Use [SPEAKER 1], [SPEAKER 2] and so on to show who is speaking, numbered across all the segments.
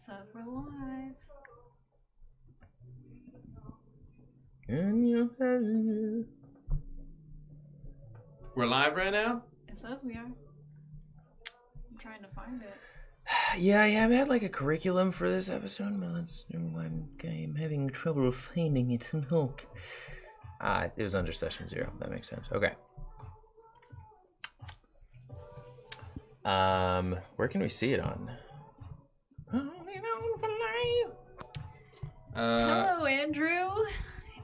[SPEAKER 1] Says we're live.
[SPEAKER 2] We're live right now?
[SPEAKER 1] It says we are. I'm trying to find it.
[SPEAKER 3] Yeah, I haven't had like a curriculum for this episode, but I'm having trouble finding it. Look. It was under session 0. That makes sense. Okay. Where can we see it on?
[SPEAKER 1] Hello, Andrew.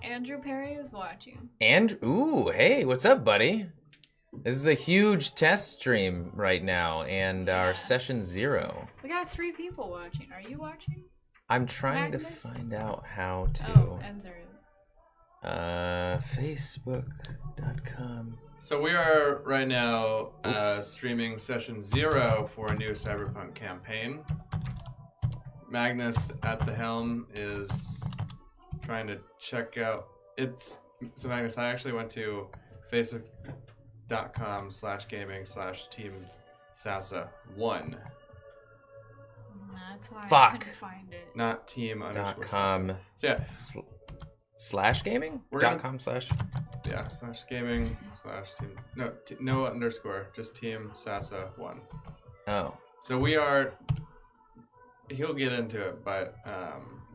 [SPEAKER 1] Andrew Perry is watching.
[SPEAKER 3] Ooh, hey, what's up, buddy? This is a huge test stream right now, and our session 0.
[SPEAKER 1] We got 3 people watching. Are you watching?
[SPEAKER 3] I'm trying
[SPEAKER 1] Magnus?
[SPEAKER 3] to find out how to.
[SPEAKER 1] Oh, Enzer is.
[SPEAKER 3] Facebook.com.
[SPEAKER 2] So we are right now streaming session 0 for a new Cyberpunk campaign. Magnus at the helm is trying to check out. So Magnus, I actually went to facebook.com/gaming/team SASA1.
[SPEAKER 1] That's why I
[SPEAKER 3] Fuck.
[SPEAKER 1] couldn't find it.
[SPEAKER 2] Not team
[SPEAKER 3] .com.
[SPEAKER 2] So yeah.
[SPEAKER 3] Slash gaming?
[SPEAKER 2] We're
[SPEAKER 3] Dot
[SPEAKER 2] gonna-
[SPEAKER 3] com slash?
[SPEAKER 2] Yeah, /gaming/team. No underscore, just team SASA1.
[SPEAKER 3] Oh.
[SPEAKER 2] So we are. He'll get into it, but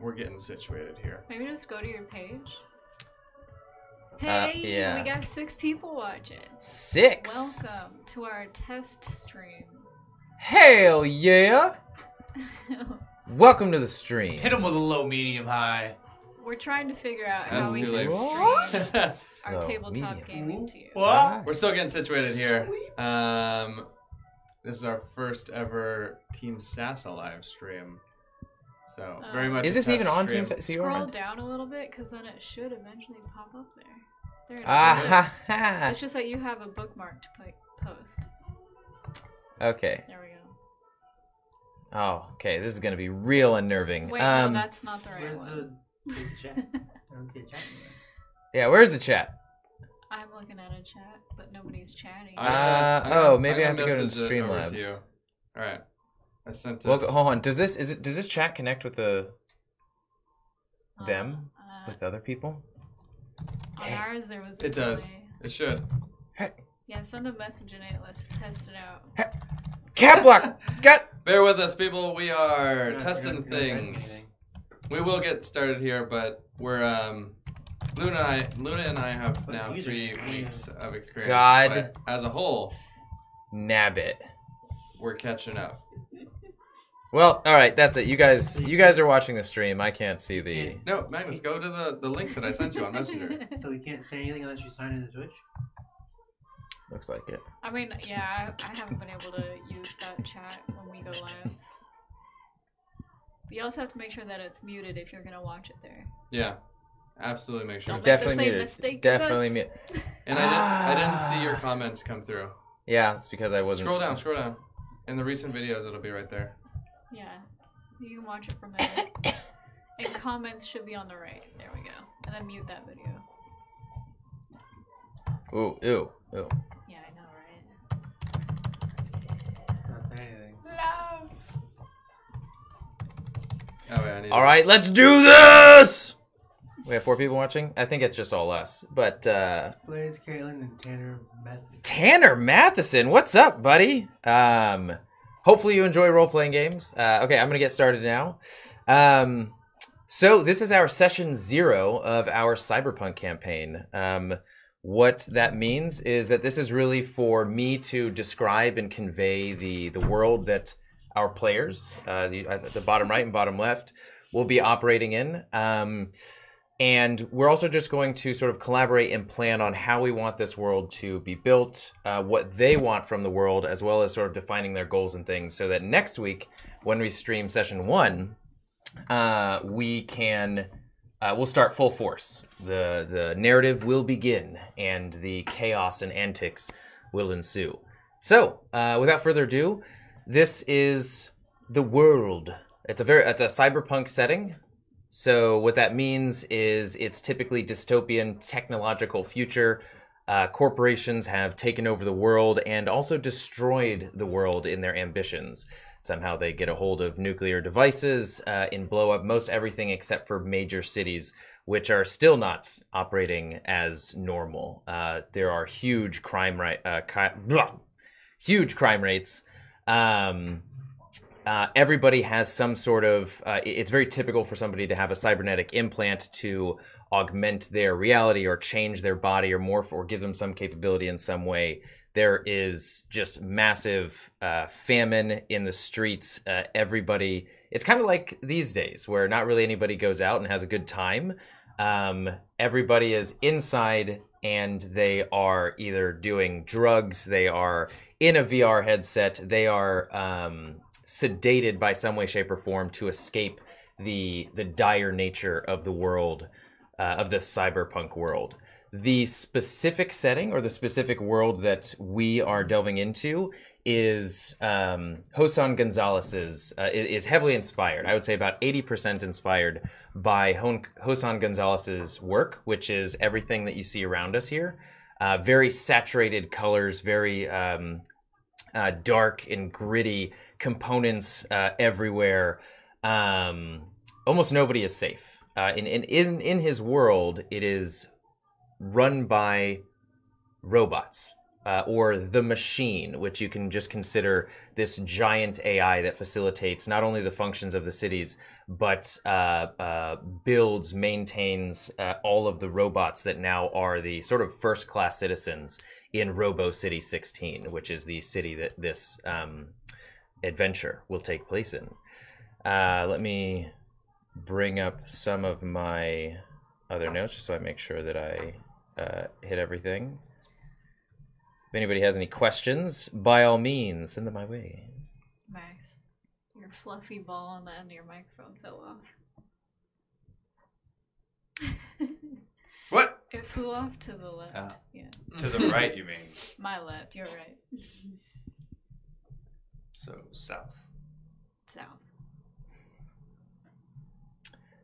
[SPEAKER 2] we're getting situated here.
[SPEAKER 1] Maybe just go to your page. Hey,
[SPEAKER 3] yeah.
[SPEAKER 1] we got 6 people watching.
[SPEAKER 3] 6?
[SPEAKER 1] Welcome to our test stream.
[SPEAKER 3] Hell yeah! Welcome to the stream.
[SPEAKER 4] Hit him with a low, medium, high.
[SPEAKER 1] We're trying to figure out
[SPEAKER 2] That's
[SPEAKER 1] how we
[SPEAKER 2] too
[SPEAKER 1] can
[SPEAKER 2] late.
[SPEAKER 1] stream our
[SPEAKER 3] Low,
[SPEAKER 1] tabletop
[SPEAKER 3] medium.
[SPEAKER 1] gaming to you.
[SPEAKER 4] What?
[SPEAKER 2] We're still getting situated here. This is our first ever Team Sasa live stream. So very much.
[SPEAKER 3] Is
[SPEAKER 2] a
[SPEAKER 3] this even
[SPEAKER 2] test
[SPEAKER 3] on
[SPEAKER 2] stream.
[SPEAKER 3] Team Sasa?
[SPEAKER 1] Scroll down a little bit, because then it should eventually pop up there. There it is.
[SPEAKER 3] Ah ha
[SPEAKER 1] It's just that you have a bookmark to post.
[SPEAKER 3] Okay.
[SPEAKER 1] There we go.
[SPEAKER 3] Oh, okay. This is gonna be real unnerving.
[SPEAKER 1] Wait, no, that's not the right
[SPEAKER 4] Where's
[SPEAKER 1] one.
[SPEAKER 4] the chat? I don't see a chat anywhere.
[SPEAKER 3] Yeah, where's the chat?
[SPEAKER 1] I'm looking at a chat, but nobody's chatting.
[SPEAKER 3] Maybe I have to go to
[SPEAKER 2] message it over
[SPEAKER 3] Streamlabs.
[SPEAKER 2] you. All right. I sent it.
[SPEAKER 3] Well, hold on. Does this chat connect with them with other people?
[SPEAKER 1] On ours, there was a
[SPEAKER 2] It does.
[SPEAKER 1] delay.
[SPEAKER 2] It should.
[SPEAKER 1] Yeah, send a message in it. Let's test it out.
[SPEAKER 3] Cap block. Got.
[SPEAKER 2] Bear with us, people. We are
[SPEAKER 4] You're not
[SPEAKER 2] testing
[SPEAKER 4] typing
[SPEAKER 2] things.
[SPEAKER 4] anything.
[SPEAKER 2] We will get started here, but we're Luna and I have
[SPEAKER 4] What
[SPEAKER 2] now
[SPEAKER 4] user
[SPEAKER 2] 3
[SPEAKER 4] name?
[SPEAKER 2] weeks of experience.
[SPEAKER 3] God.
[SPEAKER 2] But as a whole,
[SPEAKER 3] Nabbit.
[SPEAKER 2] we're catching up.
[SPEAKER 3] Well, all right. That's it. You guys are watching the stream. I can't see the.
[SPEAKER 2] No, Magnus, go to the link that I sent you on Messenger.
[SPEAKER 4] So we can't say anything unless you sign into Twitch?
[SPEAKER 3] Looks like it.
[SPEAKER 1] I mean, yeah, I haven't been able to use that chat when we go live. But you also have to make sure that it's muted if you're gonna watch it there.
[SPEAKER 2] Yeah, absolutely. Make sure.
[SPEAKER 1] Don't make the
[SPEAKER 3] Definitely
[SPEAKER 1] same
[SPEAKER 3] muted.
[SPEAKER 1] mistake as
[SPEAKER 3] Definitely
[SPEAKER 1] us.
[SPEAKER 3] muted.
[SPEAKER 2] And I didn't see your comments come through.
[SPEAKER 3] Yeah, it's because I wasn't.
[SPEAKER 2] Scroll down. In the recent videos, it'll be right there.
[SPEAKER 1] Yeah, you can watch it from there. And comments should be on the right. There we go. And then mute that video.
[SPEAKER 3] Ooh.
[SPEAKER 1] Yeah, I know, right?
[SPEAKER 4] Not saying anything.
[SPEAKER 2] Oh, yeah, I need
[SPEAKER 3] All right, let's do this. We have 4 people watching. I think it's just all us. But
[SPEAKER 4] Blaze, Caitlin, and Tanner Matheson.
[SPEAKER 3] Tanner Matheson, what's up, buddy? Hopefully you enjoy role-playing games. Okay, I'm gonna get started now. So this is our session 0 of our Cyberpunk campaign. What that means is that this is really for me to describe and convey the world that our players, the bottom right and bottom left, will be operating in. And we're also just going to sort of collaborate and plan on how we want this world to be built, what they want from the world, as well as sort of defining their goals and things, so that next week, when we stream session 1, we'll start full force. The narrative will begin, and the chaos and antics will ensue. So, without further ado, this is the world. It's a cyberpunk setting. So what that means is it's typically dystopian technological future. Corporations have taken over the world and also destroyed the world in their ambitions. somehow they get a hold of nuclear devices and blow up most everything except for major cities, which are still not operating as normal. There are huge crime rates. Everybody has some sort of, it's very typical for somebody to have a cybernetic implant to augment their reality or change their body or morph or give them some capability in some way. There is just massive famine in the streets. Everybody, it's kind of like these days where not really anybody goes out and has a good time. Everybody is inside and they are either doing drugs, they are in a VR headset, they are sedated by some way, shape, or form to escape the dire nature of the world, of the cyberpunk world. The specific setting or the specific world that we are delving into is Josan Gonzalez's, is heavily inspired. I would say about 80% inspired by Josan Gonzalez's work, which is everything that you see around us here. Very saturated colors, very dark and gritty components everywhere. Almost nobody is safe. In his world, it is run by robots or the machine, which you can just consider this giant AI that facilitates not only the functions of the cities, but builds, maintains all of the robots that now are the sort of first-class citizens in Robo City 16, which is the city that this adventure will take place in. Let me bring up some of my other notes just so I make sure that I hit everything. If anybody has any questions, by all means, send them my way.
[SPEAKER 1] Max, your fluffy ball on the end of your microphone fell off.
[SPEAKER 2] What?
[SPEAKER 1] It flew off to the left.
[SPEAKER 2] Ah.
[SPEAKER 1] Yeah.
[SPEAKER 2] To the right, you mean?
[SPEAKER 1] My left, you're right.
[SPEAKER 2] So south.
[SPEAKER 1] South.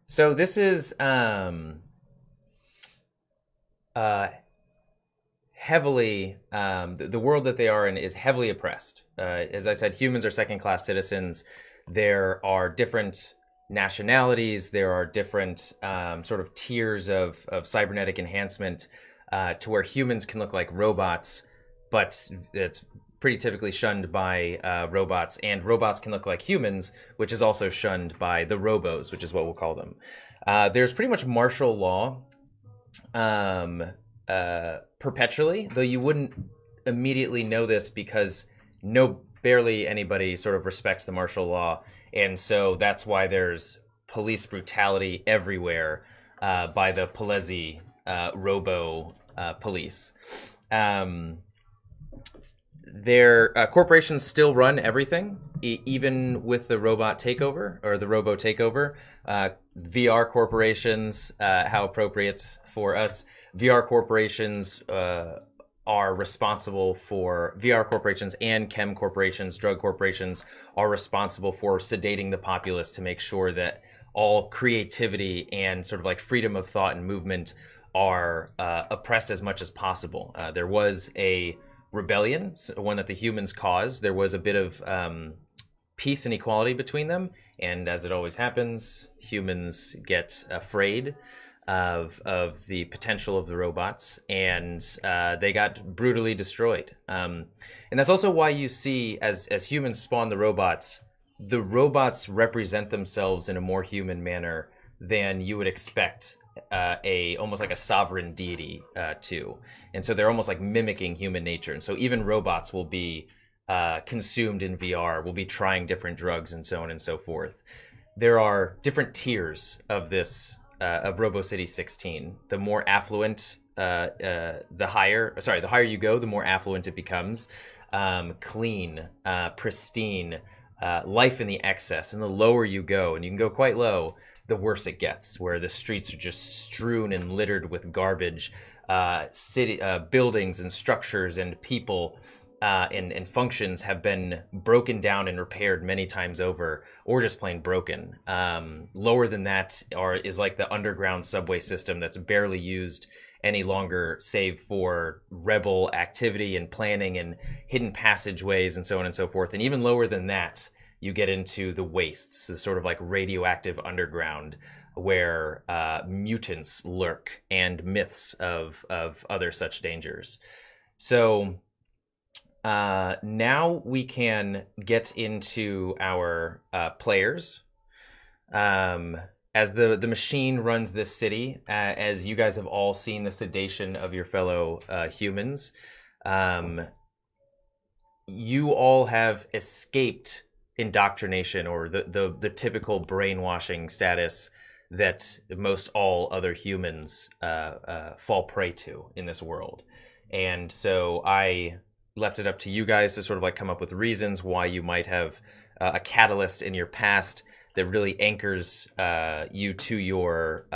[SPEAKER 3] So this is heavily, the world that they are in is heavily oppressed. As I said, humans are second-class citizens. There are different nationalities. There are different sort of tiers of cybernetic enhancement to where humans can look like robots, but it's pretty typically shunned by robots, and robots can look like humans, which is also shunned by the robos, which is what we'll call them. There's pretty much martial law perpetually, though you wouldn't immediately know this because barely anybody sort of respects the martial law, and so that's why there's police brutality everywhere by the Palezi robo police. Their corporations still run everything, even with the robot takeover or the robo takeover. VR corporations, how appropriate for us. VR corporations are responsible for, VR corporations and chem corporations, drug corporations are responsible for sedating the populace to make sure that all creativity and sort of like freedom of thought and movement are oppressed as much as possible. There was a rebellion, one that the humans caused. There was a bit of peace and equality between them, and as it always happens, humans get afraid of the potential of the robots, and they got brutally destroyed. And that's also why you see, as humans spawn the robots represent themselves in a more human manner than you would expect almost like a sovereign deity to. And so they're almost like mimicking human nature. And so even robots will be consumed in VR, will be trying different drugs and so on and so forth. There are different tiers of this, of Robo City 16. The more affluent, the higher you go, the more affluent it becomes. Clean, pristine, life in the excess. And the lower you go, and you can go quite low, the worse it gets, where the streets are just strewn and littered with garbage. Buildings and structures and people and functions have been broken down and repaired many times over, or just plain broken. Lower than that is like the underground subway system that's barely used any longer, save for rebel activity and planning and hidden passageways and so on and so forth. And even lower than that, you get into the wastes, the sort of like radioactive underground where mutants lurk and myths of other such dangers. So now we can get into our players. As the machine runs this city, as you guys have all seen the sedation of your fellow humans, you all have escaped indoctrination or the typical brainwashing status that most all other humans fall prey to in this world. And so I left it up to you guys to sort of like come up with reasons why you might have a catalyst in your past that really anchors you to your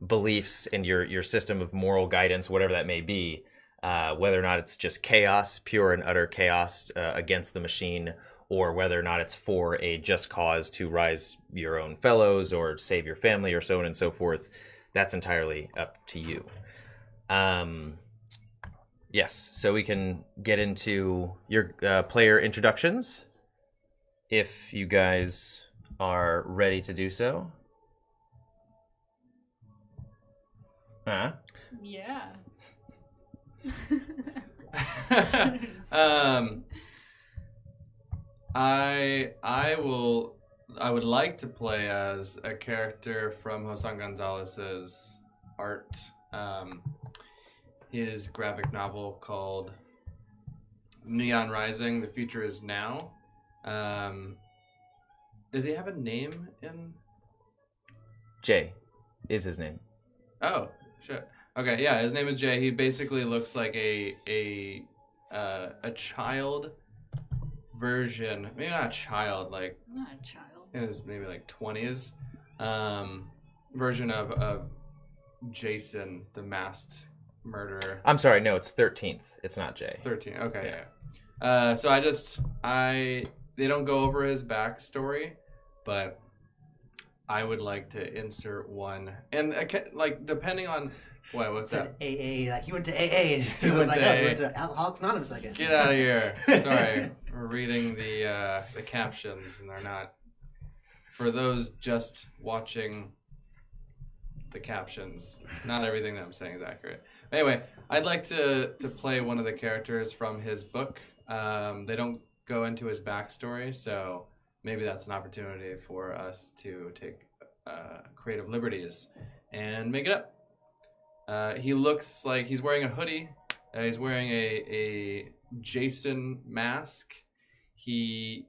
[SPEAKER 3] beliefs and your system of moral guidance, whatever that may be, whether or not it's just chaos, pure and utter chaos against the machine, or whether or not it's for a just cause to rise your own fellows or save your family or so on and so forth. That's entirely up to you. Yes, so we can get into your player introductions if you guys are ready to do so.
[SPEAKER 1] Yeah.
[SPEAKER 2] I would like to play as a character from Josan Gonzalez's art. His graphic novel called Neon Rising, The Future Is Now. Does he have a name in?
[SPEAKER 3] Jay is his name.
[SPEAKER 2] Oh, shit. Okay, yeah, his name is Jay. He basically looks like a child version, maybe not a child, like
[SPEAKER 1] Not a child.
[SPEAKER 2] in his maybe like 20s, version of Jason, the masked murderer.
[SPEAKER 3] I'm sorry, no, it's 13th. It's not Jay.
[SPEAKER 2] 13. Okay,
[SPEAKER 3] Yeah.
[SPEAKER 2] yeah. So they don't go over his backstory, but I would like to insert one, and like depending on what's that?
[SPEAKER 4] AA, like he went to AA. And he
[SPEAKER 2] He
[SPEAKER 4] was
[SPEAKER 2] went
[SPEAKER 4] like,
[SPEAKER 2] to
[SPEAKER 4] oh,
[SPEAKER 2] AA.
[SPEAKER 4] he went to Alcoholics Anonymous, I guess.
[SPEAKER 2] Get out of here! Sorry, we're reading the captions, and they're not for those just watching the captions. Not everything that I'm saying is accurate. Anyway, I'd like to play one of the characters from his book. They don't go into his backstory, so maybe that's an opportunity for us to take creative liberties and make it up. He looks like he's wearing a hoodie. He's wearing a Jason mask. He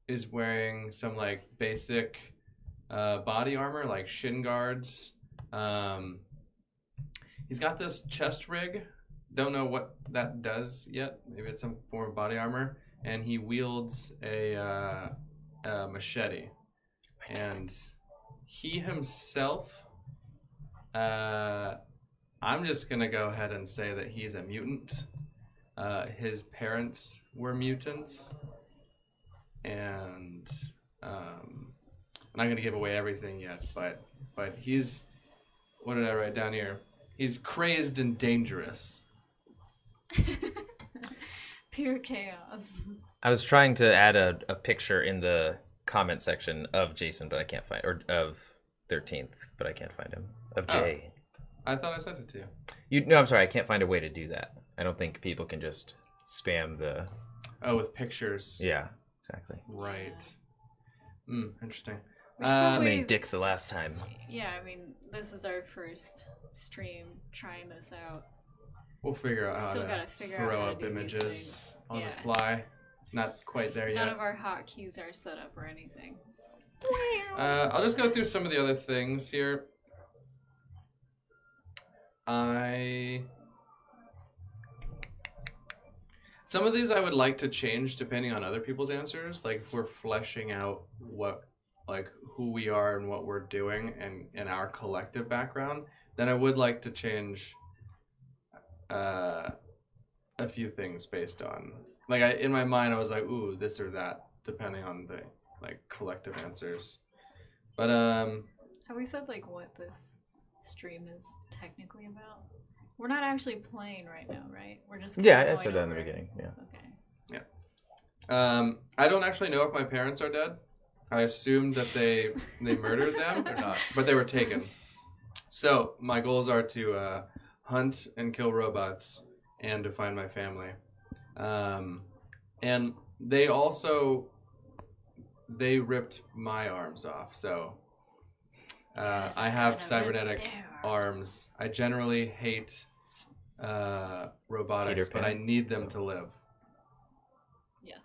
[SPEAKER 2] is wearing some like basic body armor, like shin guards. He's got this chest rig. Don't know what that does yet. Maybe it's some form of body armor. And he wields a machete. And he himself, I'm just going to go ahead and say that he's a mutant. His parents were mutants. And I'm not going to give away everything yet, but he's, what did I write down here? He's crazed and dangerous.
[SPEAKER 1] Pure chaos.
[SPEAKER 3] I was trying to add a picture in the comment section of Jason, but I can't find, or of 13th, but I can't find him. Of Jay.
[SPEAKER 2] I thought I sent it to you.
[SPEAKER 3] No, I'm sorry, I can't find a way to do that. I don't think people can just spam the...
[SPEAKER 2] Oh, with pictures.
[SPEAKER 3] Yeah, exactly.
[SPEAKER 2] Right. Interesting.
[SPEAKER 1] We should
[SPEAKER 3] Too
[SPEAKER 1] probably-
[SPEAKER 3] many dicks the last time.
[SPEAKER 1] Yeah, I mean, this is our first stream trying this out.
[SPEAKER 2] We'll figure out how
[SPEAKER 1] Still
[SPEAKER 2] to
[SPEAKER 1] gotta figure out
[SPEAKER 2] throw
[SPEAKER 1] how to
[SPEAKER 2] up
[SPEAKER 1] do these
[SPEAKER 2] images
[SPEAKER 1] things.
[SPEAKER 2] on
[SPEAKER 1] Yeah.
[SPEAKER 2] the fly. Not quite there
[SPEAKER 1] None
[SPEAKER 2] yet.
[SPEAKER 1] of our hotkeys are set up or anything.
[SPEAKER 2] I'll just go through some of the other things here. Some of these I would like to change depending on other people's answers. Like if we're fleshing out who we are and what we're doing and our collective background, then I would like to change a few things based on, in my mind I was like, ooh, this or that, depending on the collective answers. But
[SPEAKER 1] Have we said what this stream is technically about? We're not actually playing right now, right? We're just
[SPEAKER 3] Yeah, I
[SPEAKER 1] going
[SPEAKER 3] said that in the
[SPEAKER 1] over-
[SPEAKER 3] beginning, yeah.
[SPEAKER 1] Okay.
[SPEAKER 2] I don't actually know if my parents are dead. I assumed that they murdered them.
[SPEAKER 5] They're not.
[SPEAKER 2] But they were taken. So my goals are to hunt and kill robots and to find my family. And they ripped my arms off. So I have cybernetic arms. I generally hate robotics, but I need them to live.
[SPEAKER 1] Yes.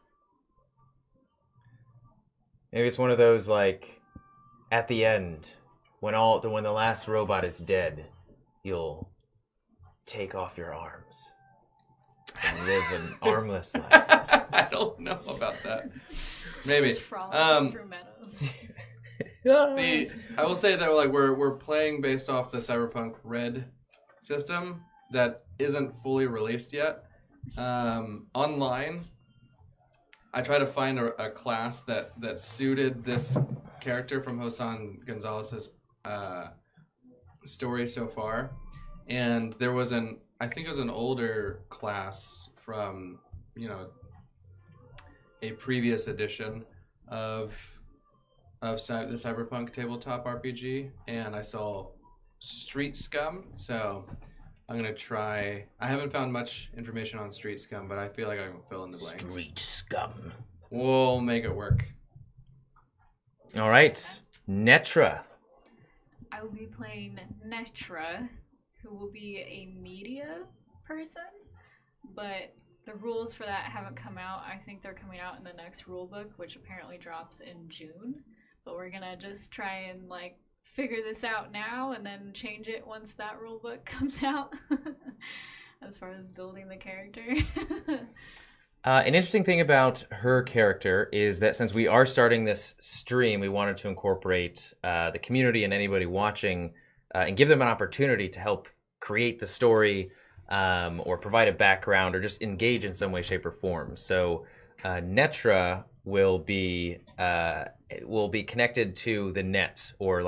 [SPEAKER 3] Maybe it's one of those, like, at the end, when the last robot is dead, you'll take off your arms and live an armless life.
[SPEAKER 2] I don't know about that. Maybe.
[SPEAKER 1] Just frolicking through meadows.
[SPEAKER 2] I will say that we're playing based off the Cyberpunk RED system that isn't fully released yet. Online, I try to find a class that suited this character from Josan Gonzalez's story so far, and there was I think it was an older class from a previous edition of the Cyberpunk tabletop RPG, and I saw Street Scum, so I'm gonna try. I haven't found much information on Street Scum, but I feel like I can fill in the blanks.
[SPEAKER 3] Street Scum.
[SPEAKER 2] We'll make it work.
[SPEAKER 3] All right, Netra.
[SPEAKER 1] I will be playing Netra, who will be a media person, but the rules for that haven't come out. I think they're coming out in the next rulebook, which apparently drops in June. But we're gonna just try and figure this out now and then change it once that rulebook comes out. As far as building the character.
[SPEAKER 3] An interesting thing about her character is that since we are starting this stream, we wanted to incorporate the community and anybody watching and give them an opportunity to help create the story or provide a background or just engage in some way, shape, or form. So Netra will be connected to the net, or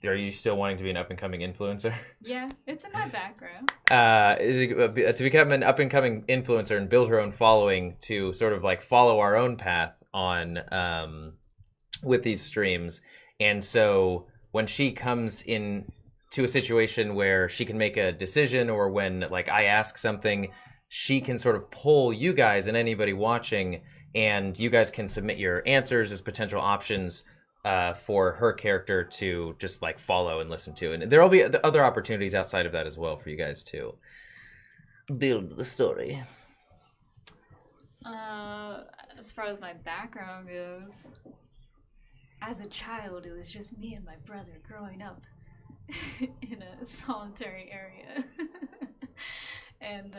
[SPEAKER 3] are you still wanting to be an up-and-coming influencer?
[SPEAKER 1] Yeah, it's in my background.
[SPEAKER 3] To become an up-and-coming influencer and build her own following, to sort of follow our own path on with these streams. And so when she comes in to a situation where she can make a decision, or when I ask something, she can sort of pull you guys and anybody watching, and you guys can submit your answers as potential options for her character to just follow and listen to. And there will be other opportunities outside of that as well for you guys to build the story.
[SPEAKER 1] As far as my background goes, as a child, it was just me and my brother growing up in a solitary area. And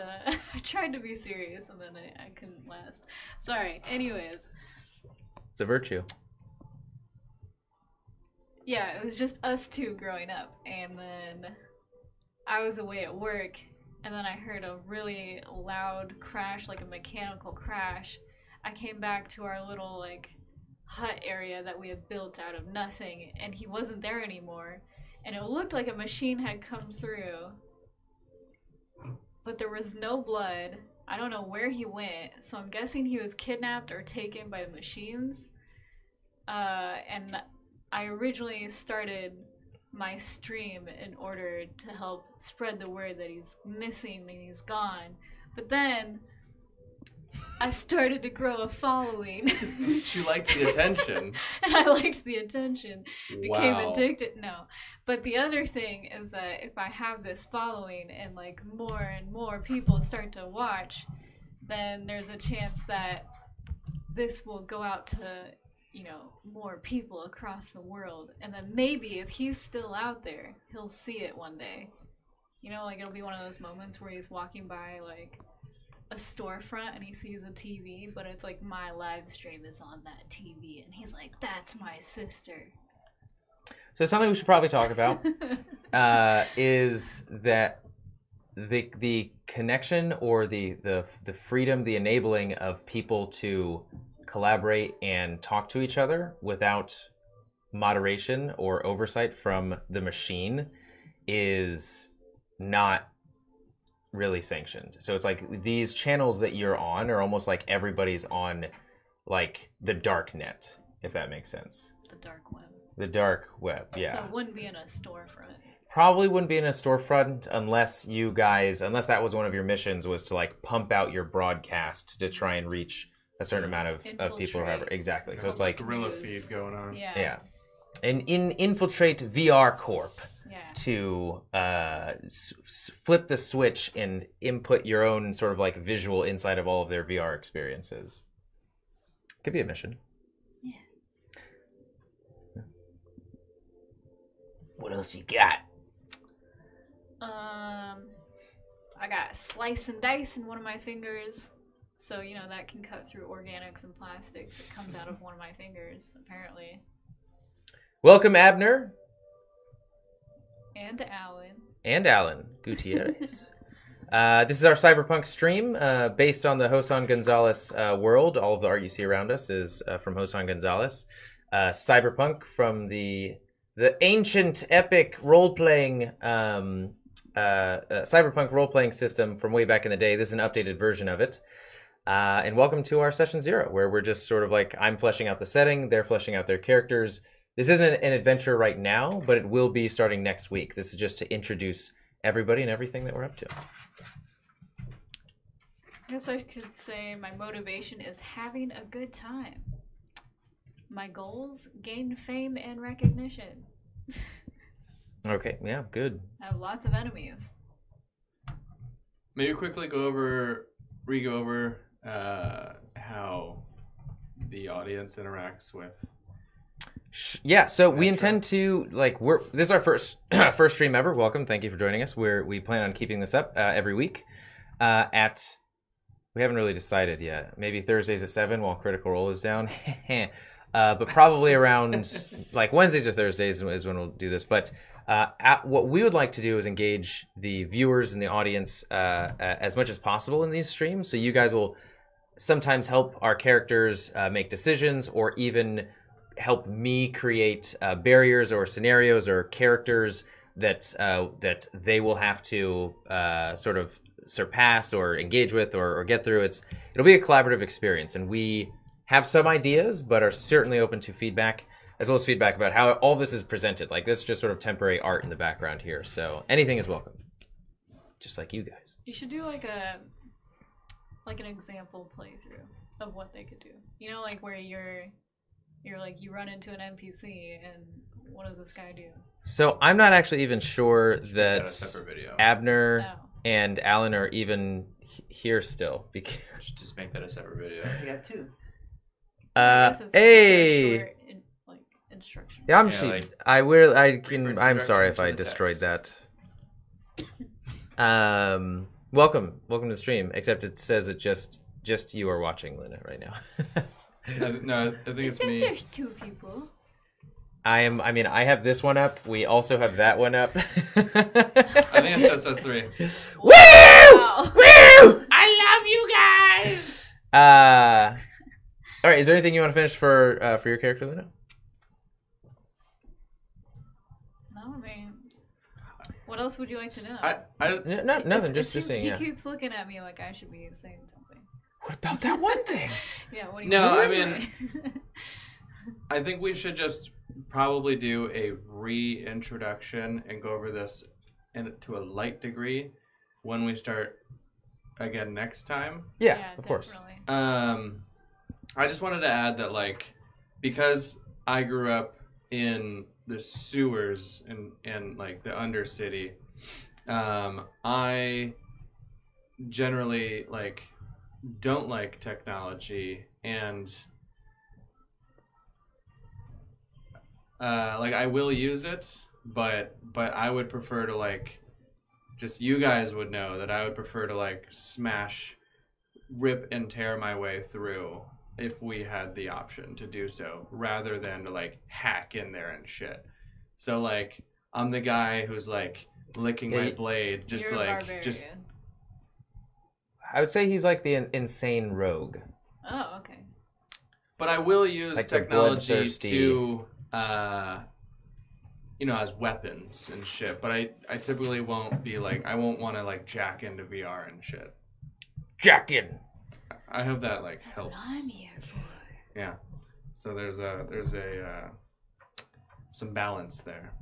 [SPEAKER 1] I tried to be serious, and then I couldn't last. Sorry. Anyways.
[SPEAKER 3] It's a virtue.
[SPEAKER 1] Yeah, it was just us two growing up, and then I was away at work, and then I heard a really loud crash, like a mechanical crash. I came back to our little hut area that we had built out of nothing, and he wasn't there anymore, and it looked like a machine had come through, but there was no blood. I don't know where he went, so I'm guessing he was kidnapped or taken by the machines. And I originally started my stream in order to help spread the word that he's missing and he's gone. But then I started to grow a following.
[SPEAKER 2] She liked the attention.
[SPEAKER 1] And I liked the attention. Became
[SPEAKER 2] Wow.
[SPEAKER 1] addicted. No. But the other thing is that if I have this following and more and more people start to watch, then there's a chance that this will go out to more people across the world, and then maybe if he's still out there, he'll see it one day. It'll be one of those moments where he's walking by a storefront and he sees a TV, but it's my live stream is on that TV, and he's like, "That's my sister."
[SPEAKER 3] So something we should probably talk about is that the connection, or the freedom, the enabling of people to collaborate and talk to each other without moderation or oversight from the machine is not really sanctioned. So it's like these channels that you're on are almost like everybody's on like the dark net, if that makes sense.
[SPEAKER 1] The dark web.
[SPEAKER 3] The dark web, yeah.
[SPEAKER 1] So it wouldn't be in a storefront.
[SPEAKER 3] Probably wouldn't be in a storefront unless unless that was one of your missions, was to like pump out your broadcast to try and reach a certain amount of people or however. Exactly. So it's like
[SPEAKER 2] guerrilla feed going on.
[SPEAKER 1] Yeah.
[SPEAKER 3] And infiltrate VR Corp
[SPEAKER 1] Yeah.
[SPEAKER 3] to flip the switch and input your own sort of like visual inside of all of their VR experiences. Could be a mission.
[SPEAKER 1] Yeah.
[SPEAKER 3] What else you got?
[SPEAKER 1] I got slice and dice in one of my fingers. So, you know, that can cut through organics and plastics. It comes out of one of my fingers, apparently.
[SPEAKER 3] Welcome, Abner.
[SPEAKER 1] And Alan.
[SPEAKER 3] And Alan Gutierrez. This is our Cyberpunk stream based on the Josan Gonzalez world. All of the art you see around us is from Josan Gonzalez. Cyberpunk from the ancient epic role-playing Cyberpunk role-playing system from way back in the day. This is an updated version of it. And welcome to our session 0, where we're just sort of like, I'm fleshing out the setting, they're fleshing out their characters. This isn't an adventure right now, but it will be starting next week. This is just to introduce everybody and everything that we're up to.
[SPEAKER 1] I guess I could say my motivation is having a good time. My goals, gain fame and recognition.
[SPEAKER 3] Okay, yeah, good.
[SPEAKER 1] I have lots of enemies.
[SPEAKER 2] Maybe quickly go over how the audience interacts with.
[SPEAKER 3] Yeah, so we intend to this is our first stream ever. Welcome, thank you for joining us. We plan on keeping this up every week. We haven't really decided yet. Maybe Thursdays at 7 while Critical Role is down. But probably around like Wednesdays or Thursdays is when we'll do this. But what we would like to do is engage the viewers and the audience as much as possible in these streams. So you guys will sometimes help our characters make decisions, or even help me create barriers or scenarios or characters that they will have to sort of surpass or engage with or get through. It'll be a collaborative experience, and we have some ideas, but are certainly open to feedback, as well as feedback about how all this is presented. Like, this is just sort of temporary art in the background here, so anything is welcome. Just like you guys.
[SPEAKER 1] You should do like an example playthrough of what they could do. You know, like where you're like, you run into an NPC and what does this guy do?
[SPEAKER 3] So I'm not actually even sure
[SPEAKER 2] A
[SPEAKER 3] that
[SPEAKER 2] separate video.
[SPEAKER 3] Abner
[SPEAKER 1] Oh.
[SPEAKER 3] and Alan are even here still. Because
[SPEAKER 2] Should just make that a separate video.
[SPEAKER 4] You got 2.
[SPEAKER 1] I guess it's
[SPEAKER 3] hey.
[SPEAKER 1] short instruction.
[SPEAKER 3] Yeah,
[SPEAKER 2] Yeah, like,
[SPEAKER 3] I'm sorry if I
[SPEAKER 2] to the
[SPEAKER 3] destroyed
[SPEAKER 2] text.
[SPEAKER 3] that. Welcome to the stream. Except it says it just you are watching, Luna, right now.
[SPEAKER 2] No, I think
[SPEAKER 1] It
[SPEAKER 2] it's
[SPEAKER 1] says
[SPEAKER 2] me.
[SPEAKER 1] there's 2 people.
[SPEAKER 3] I have this one up. We also have that one up.
[SPEAKER 2] I think it's just us 3.
[SPEAKER 3] Woo!
[SPEAKER 1] Wow.
[SPEAKER 3] Woo! I love you guys. All right. Is there anything you want to finish for your character, Luna?
[SPEAKER 1] No, I mean, what else would you like to know?
[SPEAKER 3] Nothing. Just saying.
[SPEAKER 1] He
[SPEAKER 3] Yeah.
[SPEAKER 1] keeps looking at me like I should be saying something.
[SPEAKER 3] What about that one thing?
[SPEAKER 1] Yeah, what do you
[SPEAKER 2] No,
[SPEAKER 1] want
[SPEAKER 2] I
[SPEAKER 1] to
[SPEAKER 2] mean-
[SPEAKER 1] say?
[SPEAKER 2] I think we should just probably do a reintroduction and go over this to a light degree when we start again next time.
[SPEAKER 3] Yeah, of course.
[SPEAKER 1] Definitely.
[SPEAKER 2] I just wanted to add that, like, because I grew up in the sewers and like the Undercity, I generally like don't like technology, and like I will use it, but I would prefer to, like, just you guys would know that I would prefer to like smash, rip and tear my way through if we had the option to do so, rather than to like hack in there and shit. So like I'm the guy who's like licking my blade, just
[SPEAKER 1] You're a
[SPEAKER 2] like
[SPEAKER 1] barbarian.
[SPEAKER 2] just
[SPEAKER 3] I would say he's like the insane rogue.
[SPEAKER 1] Oh, okay.
[SPEAKER 2] But I will use
[SPEAKER 3] Like the
[SPEAKER 2] technology
[SPEAKER 3] bloodthirsty-
[SPEAKER 2] to as weapons and shit. But I typically won't be like, I won't want to like jack into VR and shit.
[SPEAKER 3] Jack in.
[SPEAKER 2] I hope that like helps.
[SPEAKER 1] That's what I'm here for.
[SPEAKER 2] Yeah. So there's some balance there.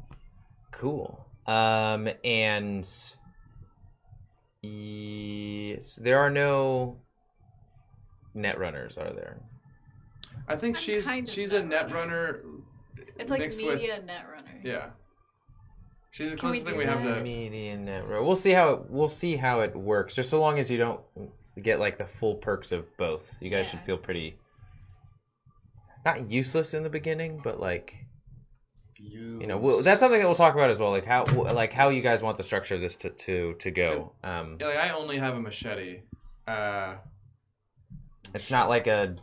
[SPEAKER 3] Cool. And yes, there are no net runners, are there?
[SPEAKER 2] I think
[SPEAKER 1] I'm
[SPEAKER 2] she's
[SPEAKER 1] kind of
[SPEAKER 2] a
[SPEAKER 1] net
[SPEAKER 2] net
[SPEAKER 1] runner.
[SPEAKER 2] runner.
[SPEAKER 1] It's like
[SPEAKER 2] mixed
[SPEAKER 1] media
[SPEAKER 2] with,
[SPEAKER 1] net runner.
[SPEAKER 2] yeah. She's the
[SPEAKER 1] Can we
[SPEAKER 2] closest thing
[SPEAKER 1] do
[SPEAKER 2] we have
[SPEAKER 1] that?
[SPEAKER 2] to.
[SPEAKER 3] Median net runner. We'll see how it works. Just so long as you don't get like the full perks of both. You guys should
[SPEAKER 1] Yeah.
[SPEAKER 3] feel pretty not useless in the beginning, but like that's something that we'll talk about as well. Like how you guys want the structure of this to go.
[SPEAKER 2] Yeah, like I only have a machete.
[SPEAKER 3] It's not like a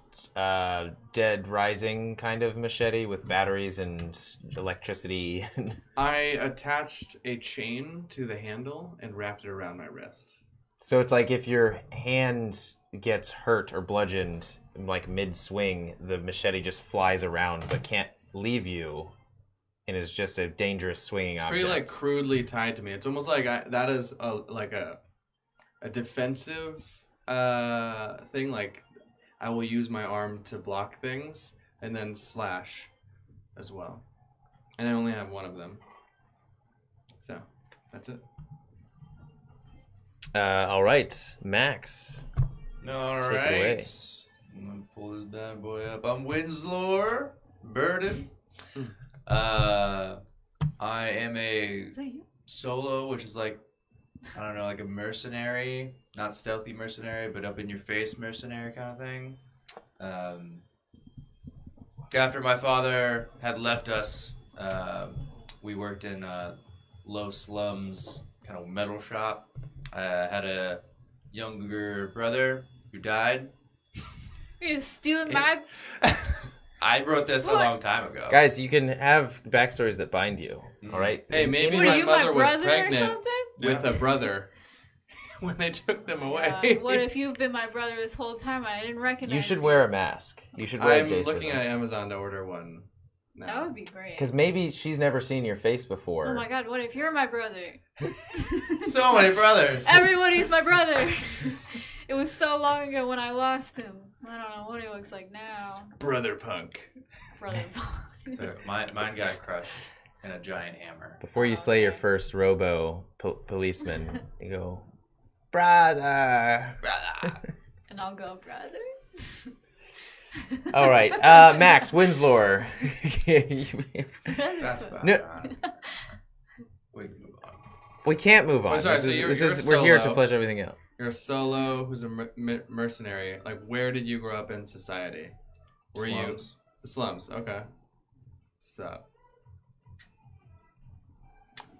[SPEAKER 3] Dead Rising kind of machete with batteries and electricity.
[SPEAKER 2] I attached a chain to the handle and wrapped it around my wrist.
[SPEAKER 3] So it's like if your hand gets hurt or bludgeoned like mid-swing, the machete just flies around but can't leave you and is just a dangerous swinging object.
[SPEAKER 2] Pretty like crudely tied to me. It's almost like that is a defensive thing. Like I will use my arm to block things and then slash as well. And I only have one of them. So that's it.
[SPEAKER 3] All right, Max.
[SPEAKER 5] All
[SPEAKER 3] Take it away.
[SPEAKER 5] right. I'm gonna pull this bad boy up. I'm Winslor, Burden. I am a
[SPEAKER 1] Is that you?
[SPEAKER 5] solo, which is like, I don't know, like a mercenary, not stealthy mercenary, but up in your face mercenary kind of thing. After my father had left us, we worked in a low slums kind of metal shop. I had a younger brother who died.
[SPEAKER 1] You're just stealing my.
[SPEAKER 5] I wrote this a
[SPEAKER 1] What?
[SPEAKER 5] long time ago.
[SPEAKER 3] Guys, you can have backstories that bind you. All right.
[SPEAKER 2] Hey, maybe
[SPEAKER 1] Were
[SPEAKER 2] my
[SPEAKER 1] you my
[SPEAKER 2] mother was
[SPEAKER 1] brother or
[SPEAKER 2] pregnant
[SPEAKER 1] something?
[SPEAKER 2] with a brother when they took them away.
[SPEAKER 1] What if you've been my brother this whole time? I didn't recognize
[SPEAKER 3] You should wear a mask. You should wear a
[SPEAKER 2] I'm
[SPEAKER 3] Jason
[SPEAKER 2] looking
[SPEAKER 3] mask.
[SPEAKER 2] at Amazon to order one now.
[SPEAKER 1] That would be great.
[SPEAKER 3] Because maybe she's never seen your face before.
[SPEAKER 1] Oh my god, what if you're my brother?
[SPEAKER 5] So many brothers.
[SPEAKER 1] Everybody's my brother. It was so long ago when I lost him. I don't know what he looks like now.
[SPEAKER 2] Brother punk.
[SPEAKER 1] Brother.
[SPEAKER 5] So mine got crushed in a giant hammer.
[SPEAKER 3] Before you slay your first policeman, you go, brother.
[SPEAKER 1] And I'll go, brother.
[SPEAKER 3] All right, Max Winslor.
[SPEAKER 5] That's bad.
[SPEAKER 3] No.
[SPEAKER 5] We can move on.
[SPEAKER 3] We can't move on.
[SPEAKER 2] Oh, sorry,
[SPEAKER 3] This
[SPEAKER 2] so
[SPEAKER 3] is-
[SPEAKER 2] you're
[SPEAKER 3] this is-
[SPEAKER 2] solo.
[SPEAKER 3] we're here to flesh everything out.
[SPEAKER 2] You're a solo who's a mercenary. Like, where did you grow up in society? Were
[SPEAKER 5] Slums.
[SPEAKER 2] you the slums? Okay. Sup.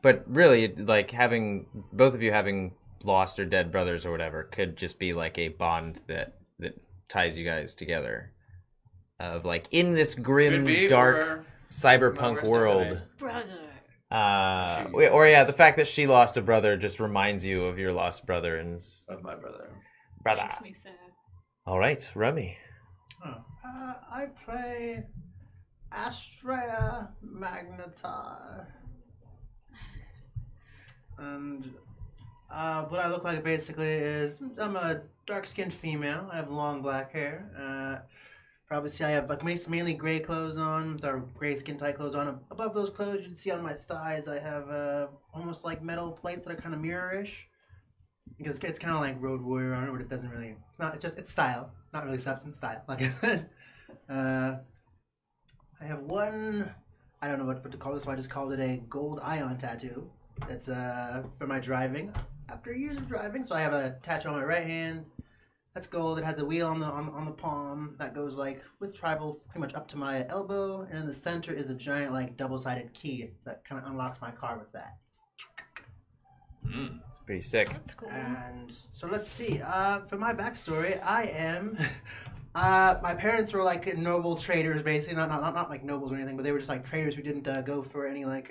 [SPEAKER 3] But really, like having both of you having lost or dead brothers or whatever could just be like a bond that ties you guys together. Of like in this grim,
[SPEAKER 5] Could be,
[SPEAKER 3] dark
[SPEAKER 5] or
[SPEAKER 3] cyberpunk
[SPEAKER 5] we're
[SPEAKER 3] world.
[SPEAKER 1] Brother.
[SPEAKER 3] Or yeah, the fact that she lost a brother just reminds you of your lost brother and
[SPEAKER 5] of my brother.
[SPEAKER 3] brother.
[SPEAKER 1] Makes me sad.
[SPEAKER 3] All right, Rummy.
[SPEAKER 4] I play Astraea Magnetar. And what I look like basically is I'm a dark-skinned female. I have long black hair. Probably see I have like mainly gray clothes on, or gray skin tight clothes on. Above those clothes, you can see on my thighs I have almost like metal plates that are kind of mirror-ish. Because it's kind of like Road Warrior armor, but it doesn't really. It's not. It's just it's style, not really substance. Style, like I said. I have one. I don't know what to call this, so I just called it a gold ion tattoo. That's for my driving. After years of driving, so I have a tattoo on my right hand. That's gold. It has a wheel on the palm that goes like with tribal pretty much up to my elbow, and in the center is a giant like double-sided key that kind of unlocks my car with that.
[SPEAKER 3] It's pretty sick.
[SPEAKER 1] That's cool.
[SPEAKER 4] And so let's see. For my backstory, I am. My parents were like noble traders, basically. Not like nobles or anything, but they were just like traders who didn't go for any like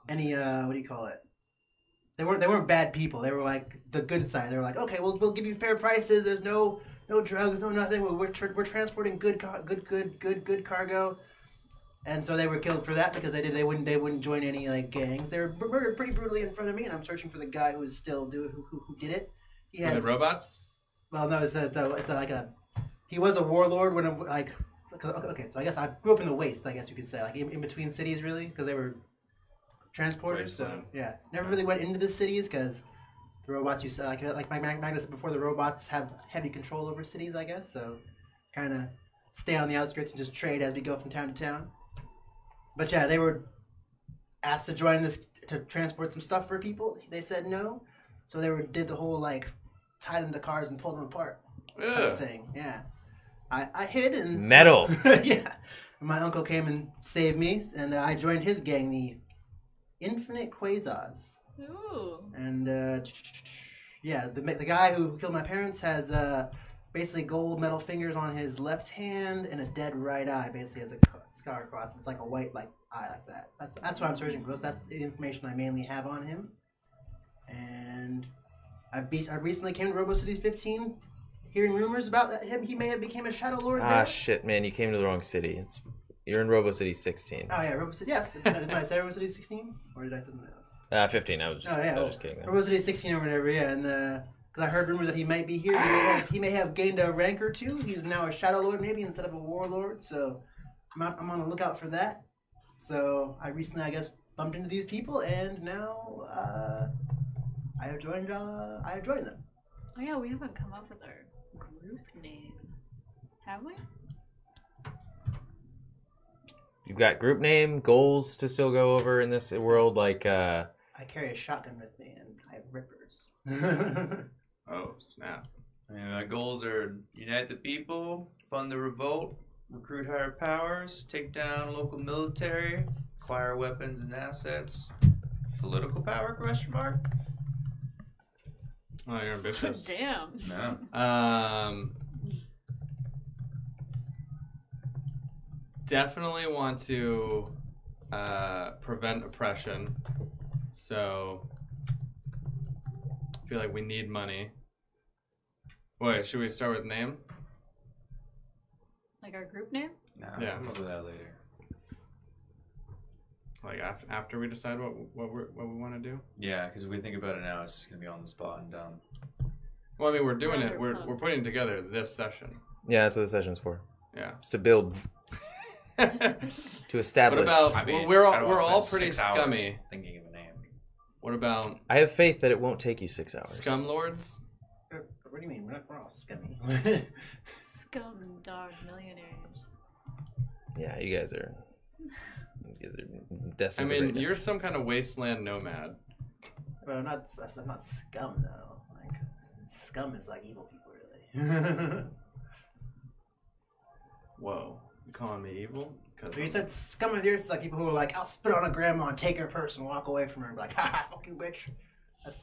[SPEAKER 4] what do you call it? They weren't bad people. They were like the good side. They were like, okay, we'll give you fair prices. There's no drugs, no nothing. We're transporting good cargo. And so they were killed for that because they wouldn't join any like gangs. They were murdered pretty brutally in front of me, and I'm searching for the guy who is still who did it. He
[SPEAKER 2] Are
[SPEAKER 4] has
[SPEAKER 2] they robots?
[SPEAKER 4] well, no, he was a warlord when okay. So I guess I grew up in the waste. I guess you could say like in between cities really because they were transporters. So
[SPEAKER 2] Wasteland.
[SPEAKER 4] yeah, never really went into the cities because the robots you said like Magnus said before, the robots have heavy control over cities. I guess so. Kind of stay on the outskirts and just trade as we go from town to town. But yeah, they were asked to join this to transport some stuff for people. They said no, so they did the whole like tie them to cars and pull them apart type
[SPEAKER 2] Ugh.
[SPEAKER 4] thing. Yeah, I hid and
[SPEAKER 3] Metal.
[SPEAKER 4] yeah, my uncle came and saved me, and I joined his gang, the Infinite Quasars.
[SPEAKER 1] Ooh.
[SPEAKER 4] And yeah, the guy who killed my parents has basically gold metal fingers on his left hand and a dead right eye. Basically, has a scar across it. It's like a white like eye like that. That's what I'm searching for. That's the information I mainly have on him. And I recently came to Robo City 15, hearing rumors about that he may have became a Shadow Lord there.
[SPEAKER 3] Ah, shit, man, you came to the wrong city. You're in Robo City 16.
[SPEAKER 4] Oh yeah, Robo City. Yeah, did I say Robo City 16 or did I say something else?
[SPEAKER 3] 15. I was just,
[SPEAKER 4] Oh yeah,
[SPEAKER 3] I was just kidding.
[SPEAKER 4] Robo City 16 or whatever. Yeah, and because I heard rumors that he might be here. He may have gained a rank or two. He's now a Shadow Lord maybe instead of a Warlord. So I'm on the lookout for that. So I recently, I guess, bumped into these people, and now I have joined. I have joined them.
[SPEAKER 1] Oh yeah, we haven't come up with our group name, have we?
[SPEAKER 3] You've got group name, goals to still go over in this world, like
[SPEAKER 4] I carry a shotgun with me, and I have rippers.
[SPEAKER 2] Oh, snap.
[SPEAKER 5] I mean, my goals are unite the people, fund the revolt, recruit higher powers, take down local military, acquire weapons and assets. Political power, question mark?
[SPEAKER 2] Oh, you're ambitious.
[SPEAKER 1] Damn.
[SPEAKER 5] No.
[SPEAKER 2] Definitely want to prevent oppression. So I feel like we need money. Wait, should we start with name?
[SPEAKER 1] Like our group name?
[SPEAKER 5] No,
[SPEAKER 2] Yeah.
[SPEAKER 5] we'll do that later.
[SPEAKER 2] Like after we decide what we want to do?
[SPEAKER 5] Yeah, because if we think about it now, it's just going to be on the spot and dumb.
[SPEAKER 2] Well, I mean, we're doing it.
[SPEAKER 1] Cyberpunk.
[SPEAKER 2] We're putting together this session.
[SPEAKER 3] yeah, that's what the session's for.
[SPEAKER 2] Yeah.
[SPEAKER 3] It's to build, to establish.
[SPEAKER 2] What about?
[SPEAKER 5] I mean,
[SPEAKER 2] we're
[SPEAKER 5] I don't
[SPEAKER 2] all
[SPEAKER 5] wanna spend
[SPEAKER 2] pretty
[SPEAKER 5] 6 hours
[SPEAKER 2] scummy.
[SPEAKER 5] thinking of a name.
[SPEAKER 2] What about
[SPEAKER 3] I have faith that it won't take you 6 hours.
[SPEAKER 2] scum lords?
[SPEAKER 4] What do you mean? We're all scummy.
[SPEAKER 1] Scum and dog millionaires.
[SPEAKER 3] Yeah, you guys are
[SPEAKER 2] I
[SPEAKER 3] destined for
[SPEAKER 2] mean,
[SPEAKER 3] greatness.
[SPEAKER 2] you're some kind of wasteland nomad.
[SPEAKER 4] But I'm not scum though. Like scum is like evil people, really.
[SPEAKER 2] Whoa, you calling me evil? Cause
[SPEAKER 4] So you
[SPEAKER 2] I'm-
[SPEAKER 4] said scum of yours is like people who are like, I'll spit on a grandma and take her purse and walk away from her and be like, haha, fuck you, bitch.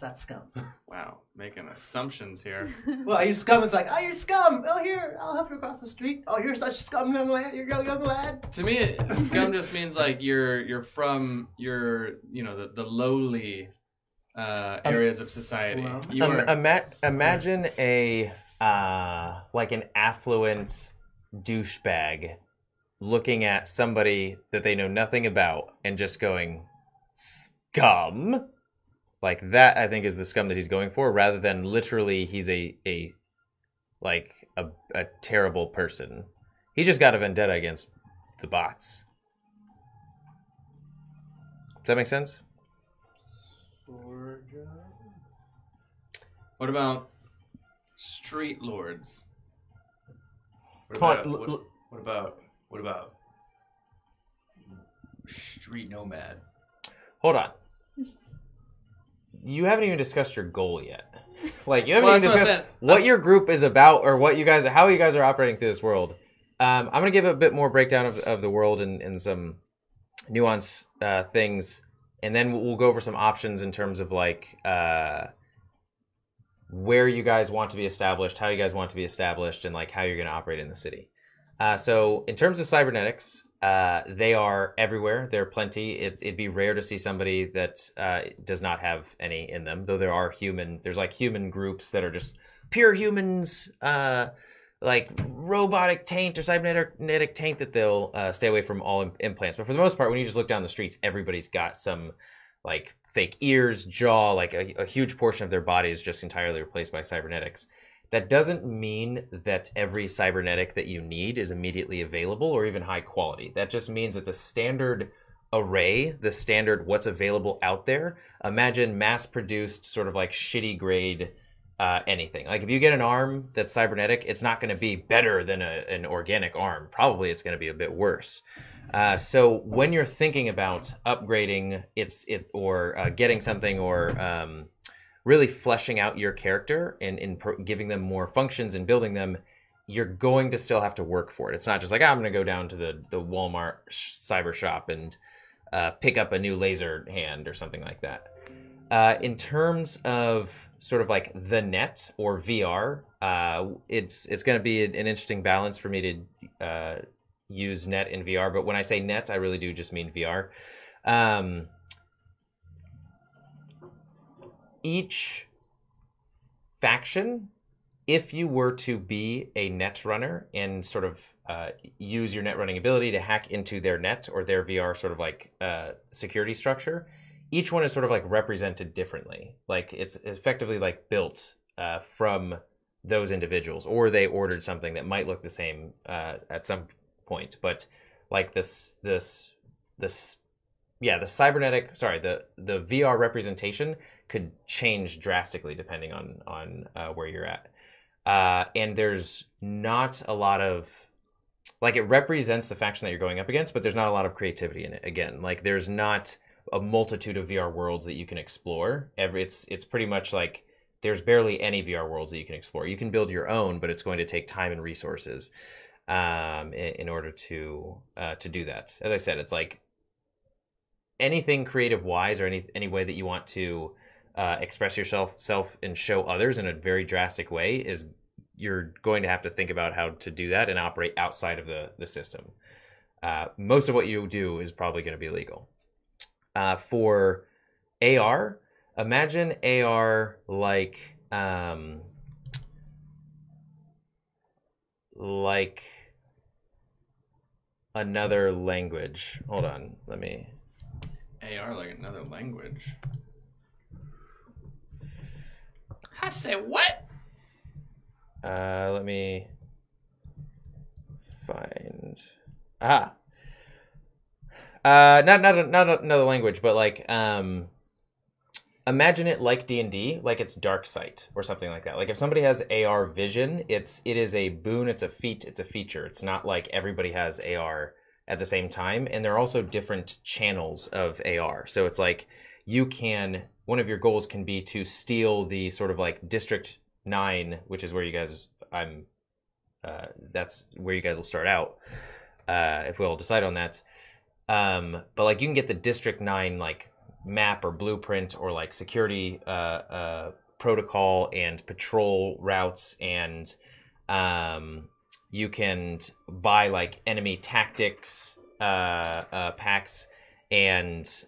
[SPEAKER 4] That's scum.
[SPEAKER 2] Wow, making assumptions here.
[SPEAKER 4] Well, you scum is like, oh, you're scum. Oh, here, I'll help you across the street. Oh, you're such scum, young lad. You're a young lad.
[SPEAKER 2] To me, scum just means like you're from the lowly areas of society.
[SPEAKER 4] Slum.
[SPEAKER 2] You are,
[SPEAKER 3] Imagine a like an affluent douchebag looking at somebody that they know nothing about and just going, scum. Like that, I think, is the scum that he's going for, rather than literally he's a terrible person. He just got a vendetta against the bots. Does that make sense?
[SPEAKER 2] what about street lords?
[SPEAKER 5] What
[SPEAKER 3] Come on,
[SPEAKER 5] about, what about street nomad?
[SPEAKER 3] Hold on. You haven't even discussed your goal yet. Like, you haven't
[SPEAKER 2] Well,
[SPEAKER 3] even
[SPEAKER 2] that's what I
[SPEAKER 3] discussed
[SPEAKER 2] said.
[SPEAKER 3] what your group is about or how you guys are operating through this world. I'm going to give a bit more breakdown of the world and some nuance things, and then we'll go over some options in terms of like where you guys want to be established, how you guys want to be established, and like how you're going to operate in the city. So in terms of cybernetics, they are everywhere. There are plenty. It'd be rare to see somebody that does not have any in them, though there's like human groups that are just pure humans. like robotic taint or cybernetic taint that they'll stay away from all implants. But for the most part, when you just look down the streets, everybody's got some like fake ears, jaw, like a huge portion of their body is just entirely replaced by cybernetics. That doesn't mean that every cybernetic that you need is immediately available or even high quality. That just means that the standard array, the standard what's available out there, imagine mass-produced sort of like shitty grade anything. Like if you get an arm that's cybernetic, it's not going to be better than an organic arm. Probably it's going to be a bit worse. So when you're thinking about upgrading or getting something or really fleshing out your character and giving them more functions and building them, you're going to still have to work for it. It's not just like, I'm going to go down to the Walmart cyber shop and pick up a new laser hand or something like that. In terms of sort of like the net or VR, it's going to be an interesting balance for me to use net in VR. But when I say net, I really do just mean VR. Each faction, if you were to be a net runner and sort of use your net running ability to hack into their net or their VR sort of like security structure, each one is sort of like represented differently. Like it's effectively like built from those individuals, or they ordered something that might look the same at some point. But like the VR representation could change drastically depending on where you're at. And there's not a lot of, like, it represents the faction that you're going up against, but there's not a lot of creativity in it. Again, like there's not a multitude of VR worlds that you can explore. It's pretty much like there's barely any VR worlds that you can explore. You can build your own, but it's going to take time and resources in order to do that. As I said, it's like anything creative wise or any way that you want to express yourself and show others in a very drastic way is you're going to have to think about how to do that and operate outside of the system. Most of what you do is probably going to be illegal. For AR, imagine AR like another language. Hold on, let me.
[SPEAKER 2] AR like another language.
[SPEAKER 5] I said what?
[SPEAKER 3] Let me find. Not another language, but like imagine it like D&D, like it's dark sight or something like that. Like if somebody has AR vision, it is a boon, it's a feat, it's a feature. It's not like everybody has AR at the same time, and there are also different channels of AR. So it's like one of your goals can be to steal the sort of like District 9, which is where you guys that's where you guys will start out, if we all decide on that. But like you can get the District 9 like map or blueprint or like security protocol and patrol routes, and you can buy like enemy tactics packs, and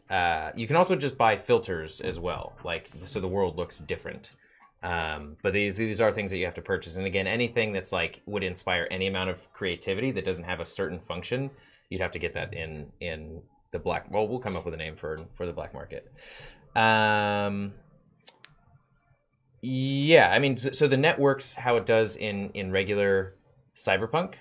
[SPEAKER 3] you can also just buy filters as well, like so the world looks different. But these are things that you have to purchase, and again, anything that's like would inspire any amount of creativity that doesn't have a certain function, you'd have to get that in the black. Well, we'll come up with a name for the black market. Yeah, I mean, so the net works how it does in regular Cyberpunk,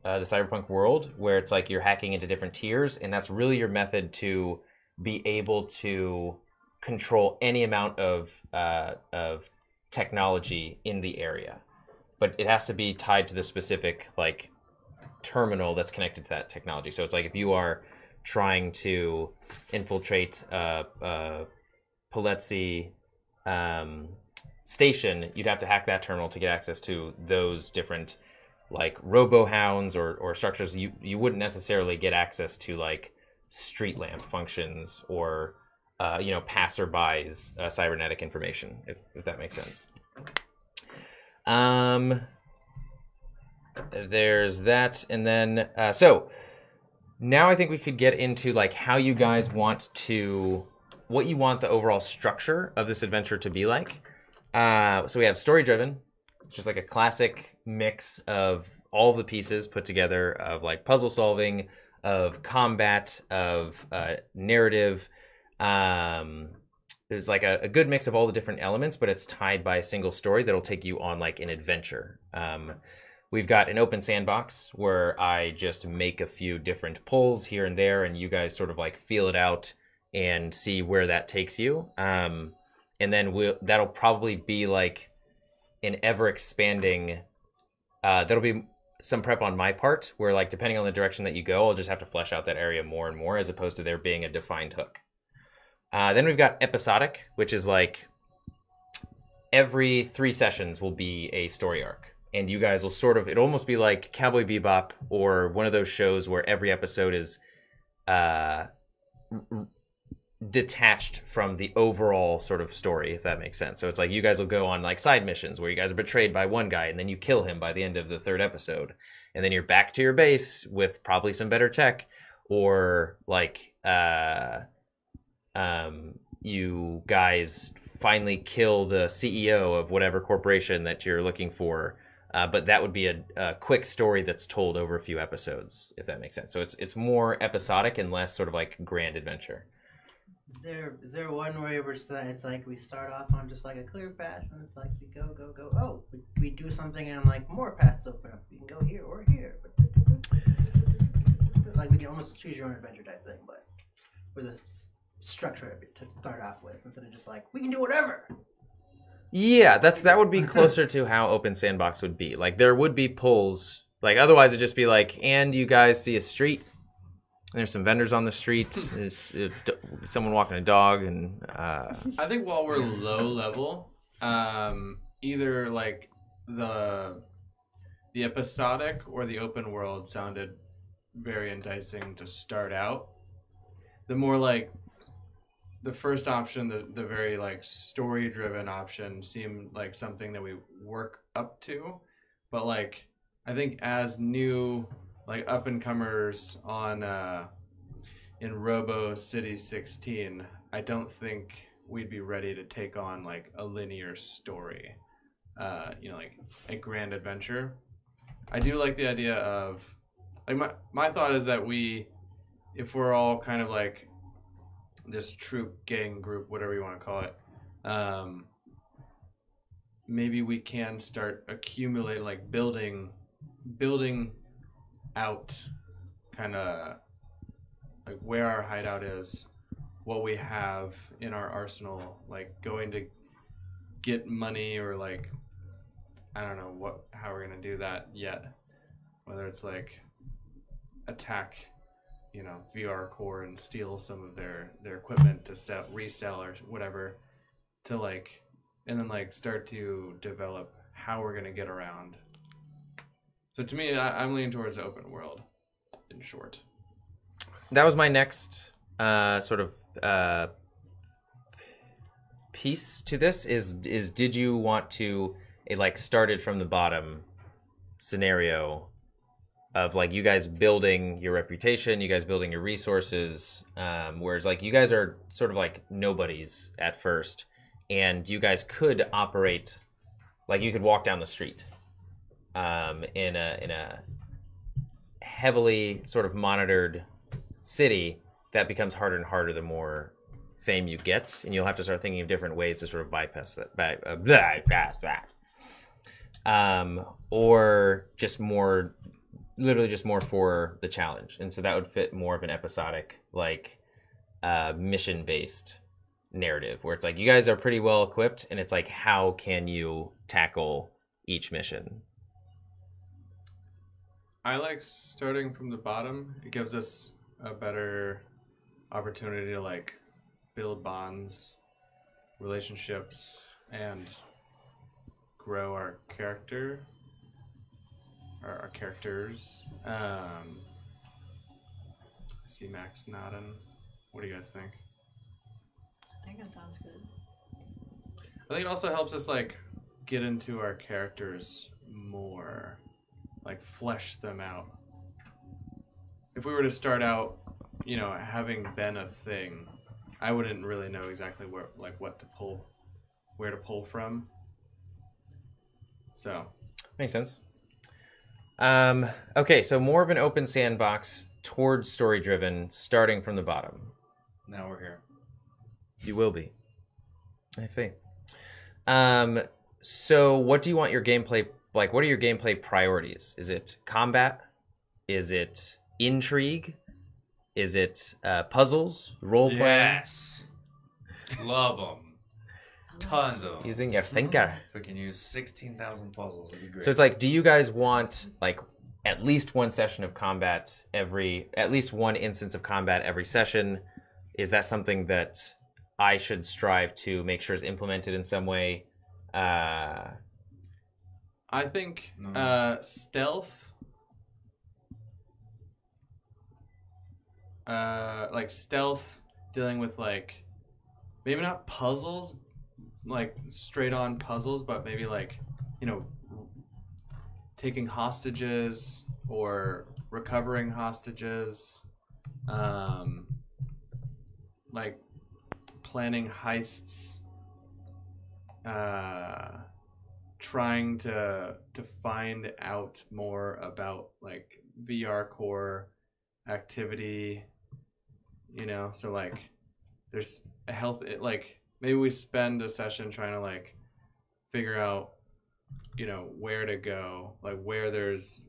[SPEAKER 3] the Cyberpunk world, where it's like you're hacking into different tiers, and that's really your method to be able to control any amount of technology in the area. But it has to be tied to the specific like terminal that's connected to that technology. So it's like if you are trying to infiltrate Paletsi station, you'd have to hack that terminal to get access to those different like robo-hounds or structures. You wouldn't necessarily get access to like street lamp functions or passerbys cybernetic information, if that makes sense. There's that, and then so now I think we could get into like how you guys what you want the overall structure of this adventure to be like. So we have story driven, It's just like a classic mix of all the pieces put together of like puzzle solving, of combat, of narrative. There's like a good mix of all the different elements, but it's tied by a single story that'll take you on like an adventure. We've got an open sandbox where I just make a few different pulls here and there, and you guys sort of like feel it out and see where that takes you. And then that'll probably be like an ever expanding, that'll be some prep on my part where like depending on the direction that you go, I'll just have to flesh out that area more and more as opposed to there being a defined hook. Then we've got episodic, which is like every 3 sessions will be a story arc. And you guys will sort of, it'll almost be like Cowboy Bebop or one of those shows where every episode is detached from the overall sort of story, if that makes sense. So it's like you guys will go on like side missions where you guys are betrayed by one guy and then you kill him by the end of the 3rd episode. And then you're back to your base with probably some better tech, or like you guys finally kill the CEO of whatever corporation that you're looking for. But that would be a quick story that's told over a few episodes, if that makes sense. So it's more episodic and less sort of like grand adventure.
[SPEAKER 4] Is there one where it's like we start off on just like a clear path and it's like we go. Oh, we do something and like more paths open up. We can go here or here. Like we can almost choose your own adventure type thing, but with a structure to start off with instead of just like we can do whatever.
[SPEAKER 3] Yeah, that would be closer to how Open Sandbox would be. Like there would be pulls. Like otherwise it'd just be like, and you guys see a street. There's some vendors on the street. There's someone walking a dog, and
[SPEAKER 2] I think while we're low level, either like the episodic or the open world sounded very enticing to start out. The more like the first option, the very like story driven option seemed like something that we work up to, but like I think as new like up and comers on in Robo City 16, I don't think we'd be ready to take on like a linear story, like a grand adventure. I do like the idea of like my thought is that if we're all kind of like this troop, gang, group, whatever you want to call it, maybe we can start accumulating, like building out kind of like where our hideout is, what we have in our arsenal, like going to get money or like I don't know how we're gonna do that yet, whether it's like attack VR Core and steal some of their equipment to resell or whatever, to like, and then like start to develop how we're gonna get around. So to me, I'm leaning towards open world, in short.
[SPEAKER 3] That was my next sort of piece to this. Is did you want to like started from the bottom scenario of like you guys building your reputation, you guys building your resources, whereas like you guys are sort of like nobodies at first, and you guys could operate like you could walk down the street in a heavily sort of monitored city that becomes harder and harder the more fame you get, and you'll have to start thinking of different ways to sort of bypass that, or just more. Literally just more for the challenge. And so that would fit more of an episodic, like mission-based narrative where it's like you guys are pretty well equipped and it's like how can you tackle each mission?
[SPEAKER 2] I like starting from the bottom. It gives us a better opportunity to like build bonds, relationships, and grow our character. Our characters. I see Max nodding. What do you guys think?
[SPEAKER 1] I think it sounds good.
[SPEAKER 2] I think it also helps us like get into our characters more, like flesh them out. If we were to start out, having been a thing, I wouldn't really know exactly where to pull from. So
[SPEAKER 3] Makes sense. Okay, so more of an open sandbox towards story-driven, starting from the bottom.
[SPEAKER 5] Now we're here.
[SPEAKER 3] You will be. I have faith. So what do you want your gameplay, like, what are your gameplay priorities? Is it combat? Is it intrigue? Is it puzzles, role-playing?
[SPEAKER 5] Yes. Love them. Tons of them.
[SPEAKER 3] Using your thinker.
[SPEAKER 5] If we can use 16,000 puzzles, that'd be great.
[SPEAKER 3] So it's like, do you guys want, like, at least one session of combat at least one instance of combat every session? Is that something that I should strive to make sure is implemented in some way?
[SPEAKER 2] I think stealth, like stealth, dealing with like maybe not puzzles, like straight on puzzles, but maybe like, you know, taking hostages or recovering hostages, like planning heists, trying to find out more about like VR core activity, you know, so like there's a health, like maybe we spend a session trying to like figure out, you know, where to go, like where there's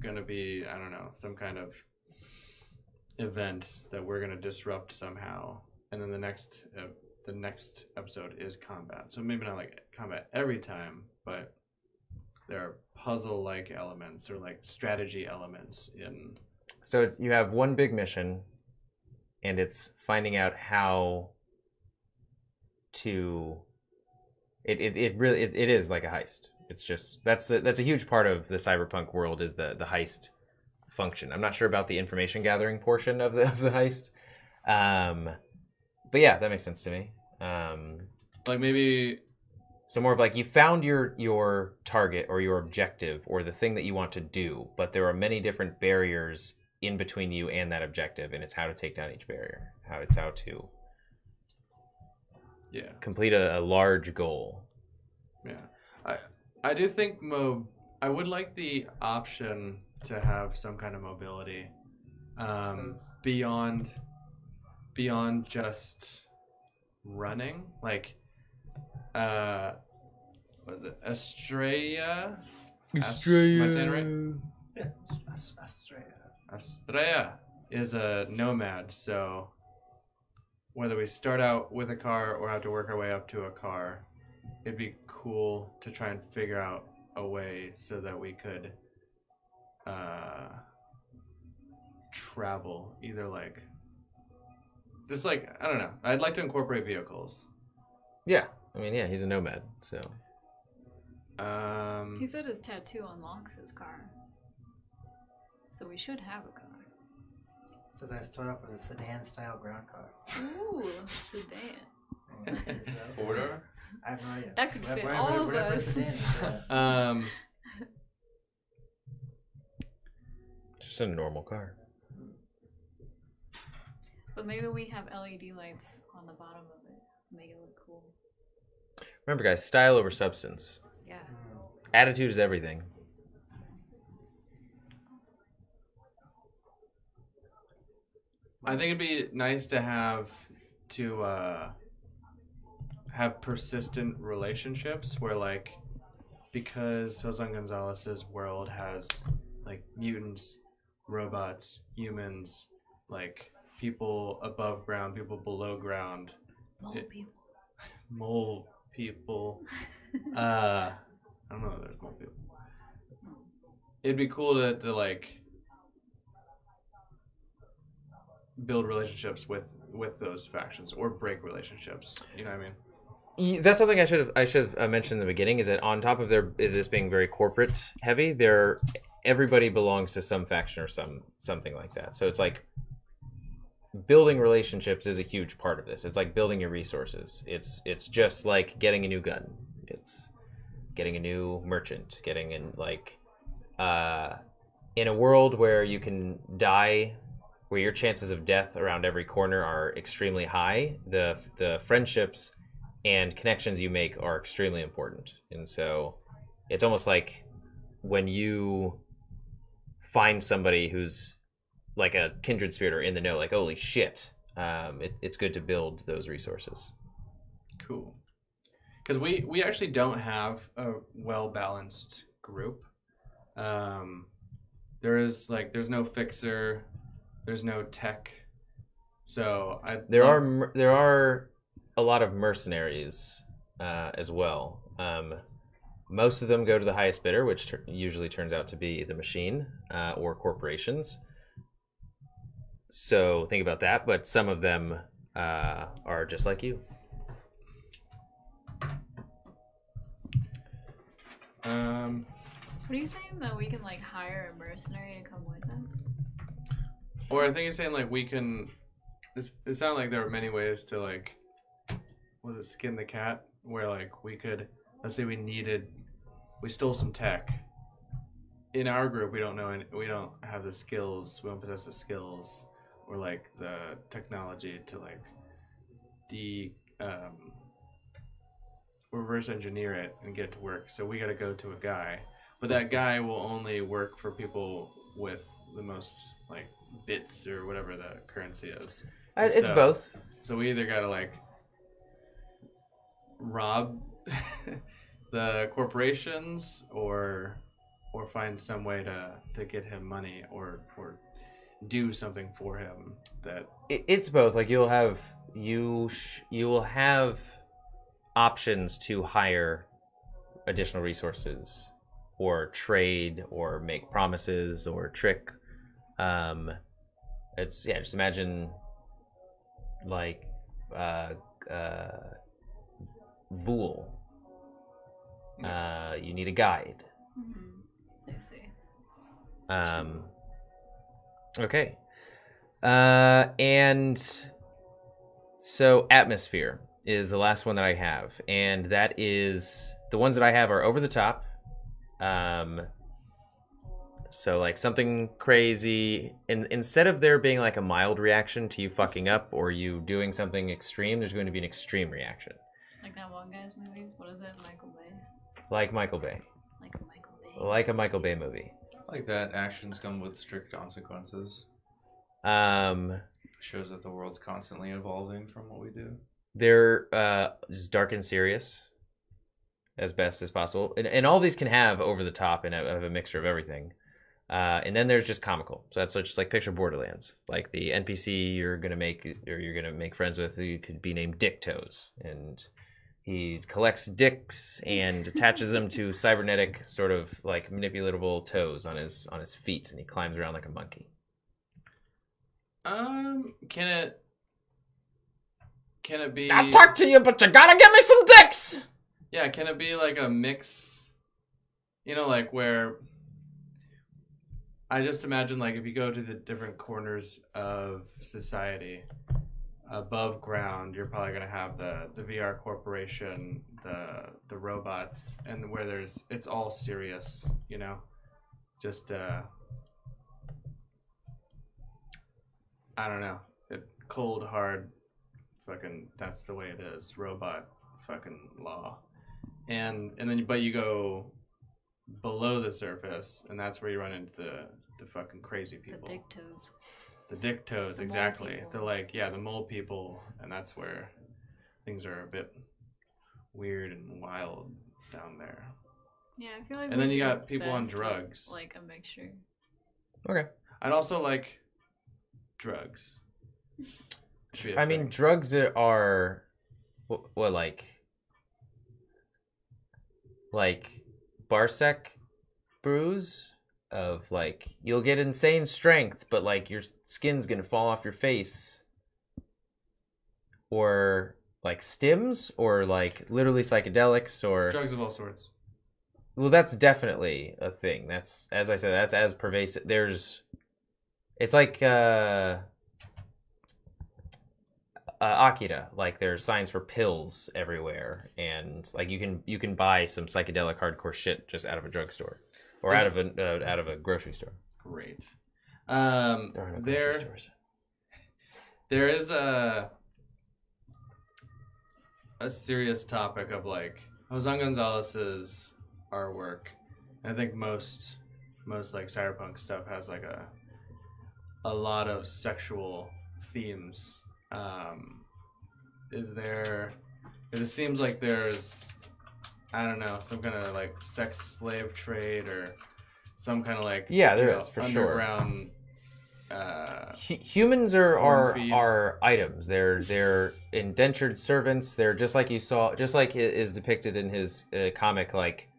[SPEAKER 2] gonna be, I don't know, some kind of event that we're gonna disrupt somehow, and then the next episode is combat. So maybe not like combat every time, but there are puzzle-like elements or like strategy elements in.
[SPEAKER 3] So you have one big mission, and it's finding out how to. It really is like a heist. It's just that's a huge part of the cyberpunk world is the heist function. I'm not sure about the information gathering portion of the heist, but yeah, that makes sense to me.
[SPEAKER 2] Like maybe
[SPEAKER 3] so more of like you found your target or your objective or the thing that you want to do, but there are many different barriers in between you and that objective, and it's how to take down each barrier. How to complete a large goal.
[SPEAKER 2] Yeah, I do think I would like the option to have some kind of mobility, beyond just running. Like, what is it? Astraea. Am I saying it right?
[SPEAKER 4] Yeah, Astraea.
[SPEAKER 2] Astraea is a nomad, so whether we start out with a car or have to work our way up to a car, it'd be cool to try and figure out a way so that we could travel either like just like, I don't know, I'd like to incorporate vehicles.
[SPEAKER 3] Yeah, I mean, yeah, he's a nomad, so
[SPEAKER 1] He said his tattoo unlocks his car, so we should have a car.
[SPEAKER 4] Says I start off with a sedan-style ground car.
[SPEAKER 1] Ooh, sedan.
[SPEAKER 5] Four-door?
[SPEAKER 4] I have no idea.
[SPEAKER 1] That could fit all of us.
[SPEAKER 3] just a normal car.
[SPEAKER 1] But maybe we have LED lights on the bottom of it, make it look cool.
[SPEAKER 3] Remember, guys, style over substance.
[SPEAKER 1] Yeah.
[SPEAKER 3] Attitude is everything.
[SPEAKER 2] I think it'd be nice to have persistent relationships where, like, because Josan Gonzalez's world has like mutants, robots, humans, like people above ground, people below ground, mole people. I don't know if there's mole people. It'd be cool to like build relationships with those factions or break relationships. You know what I mean?
[SPEAKER 3] That's something I should have mentioned in the beginning. Is that on top of this being very corporate heavy, everybody belongs to some faction or something like that. So it's like building relationships is a huge part of this. It's like building your resources. It's just like getting a new gun. It's getting a new merchant. Getting in like in a world where you can die, where your chances of death around every corner are extremely high. The friendships and connections you make are extremely important. And so it's almost like when you find somebody who's like a kindred spirit or in the know, like, holy shit, it's good to build those resources.
[SPEAKER 2] Cool. Because we actually don't have a well-balanced group. There's no fixer, there's no tech. So
[SPEAKER 3] there are a lot of mercenaries as well. Most of them go to the highest bidder, which usually turns out to be the machine or corporations. So think about that. But some of them are just like you.
[SPEAKER 1] What are you saying, that we can like hire a mercenary to come with us?
[SPEAKER 2] Or I think he's saying like we can. It sounded like there are many ways to like, was it skin the cat? Where like we could, let's say we stole some tech. In our group, we don't have the skills. We don't possess the skills or like the technology to like reverse engineer it and get it to work. So we got to go to a guy, but that guy will only work for people with the most like bits or whatever the currency is.
[SPEAKER 3] It's both.
[SPEAKER 2] So we either got to like rob the corporations or find some way to get him money or do something for him. That
[SPEAKER 3] it's both. Like you will have options to hire additional resources or trade or make promises or trick. Just imagine like Vool. You need a guide.
[SPEAKER 1] I see.
[SPEAKER 3] Okay. And so atmosphere is the last one that I have, and that is the ones that I have are over the top. So like something crazy, and instead of there being like a mild reaction to you fucking up or you doing something extreme, there's going to be an extreme reaction.
[SPEAKER 1] Like that one guy's movies. What is it? Michael Bay.
[SPEAKER 3] Like Michael Bay.
[SPEAKER 1] Like a Michael Bay.
[SPEAKER 3] Like a Michael Bay movie.
[SPEAKER 5] I like that actions come with strict consequences. Shows that the world's constantly evolving from what we do.
[SPEAKER 3] They're just dark and serious as best as possible. And all these can have over the top and have a mixture of everything. And then there's just comical. So that's just like picture Borderlands. Like the NPC you're gonna make friends with, who could be named Dick Toes, and he collects dicks and attaches them to cybernetic sort of like manipulatable toes on his feet, and he climbs around like a monkey.
[SPEAKER 2] Can it be?
[SPEAKER 3] I'll talk to you, but you gotta give me some dicks.
[SPEAKER 2] Yeah, can it be like a mix? You know, like where I just imagine like if you go to the different corners of society, above ground, you're probably gonna have the VR corporation, the robots, and where it's all serious, you know, just I don't know, cold hard, fucking that's the way it is, robot fucking law, and then but you go below the surface, and that's where you run into the fucking crazy people.
[SPEAKER 1] The Dick Toes.
[SPEAKER 2] The Dick Toes,
[SPEAKER 1] The
[SPEAKER 2] exactly.
[SPEAKER 1] mole people.
[SPEAKER 2] They're like, the mole people, and that's where things are a bit weird and wild down there.
[SPEAKER 1] Yeah, I feel like.
[SPEAKER 2] And
[SPEAKER 1] we
[SPEAKER 2] then you
[SPEAKER 1] do
[SPEAKER 2] got people on
[SPEAKER 1] best with,
[SPEAKER 2] drugs.
[SPEAKER 1] like a mixture.
[SPEAKER 3] Okay.
[SPEAKER 2] I'd also like drugs.
[SPEAKER 3] I mean, drugs are what like Barsec brews of like you'll get insane strength, but like your skin's gonna fall off your face, or like stims, or like literally psychedelics, or
[SPEAKER 2] drugs of all sorts.
[SPEAKER 3] Well, that's definitely a thing. That's, as I said, that's as pervasive. It's like Akira, like there's signs for pills everywhere, and like you can buy some psychedelic hardcore shit just out of a drugstore or out of a grocery store.
[SPEAKER 2] Great.
[SPEAKER 3] There are no grocery stores.
[SPEAKER 2] There is a serious topic of like Josan Gonzalez's our work. I think most like cyberpunk stuff has like a lot of sexual themes. Is there? Because it seems like there's, I don't know, some kind of like sex slave trade or some kind of like
[SPEAKER 3] there is for
[SPEAKER 2] underground.
[SPEAKER 3] Humans are items. They're indentured servants. They're just like it is depicted in his comic. Like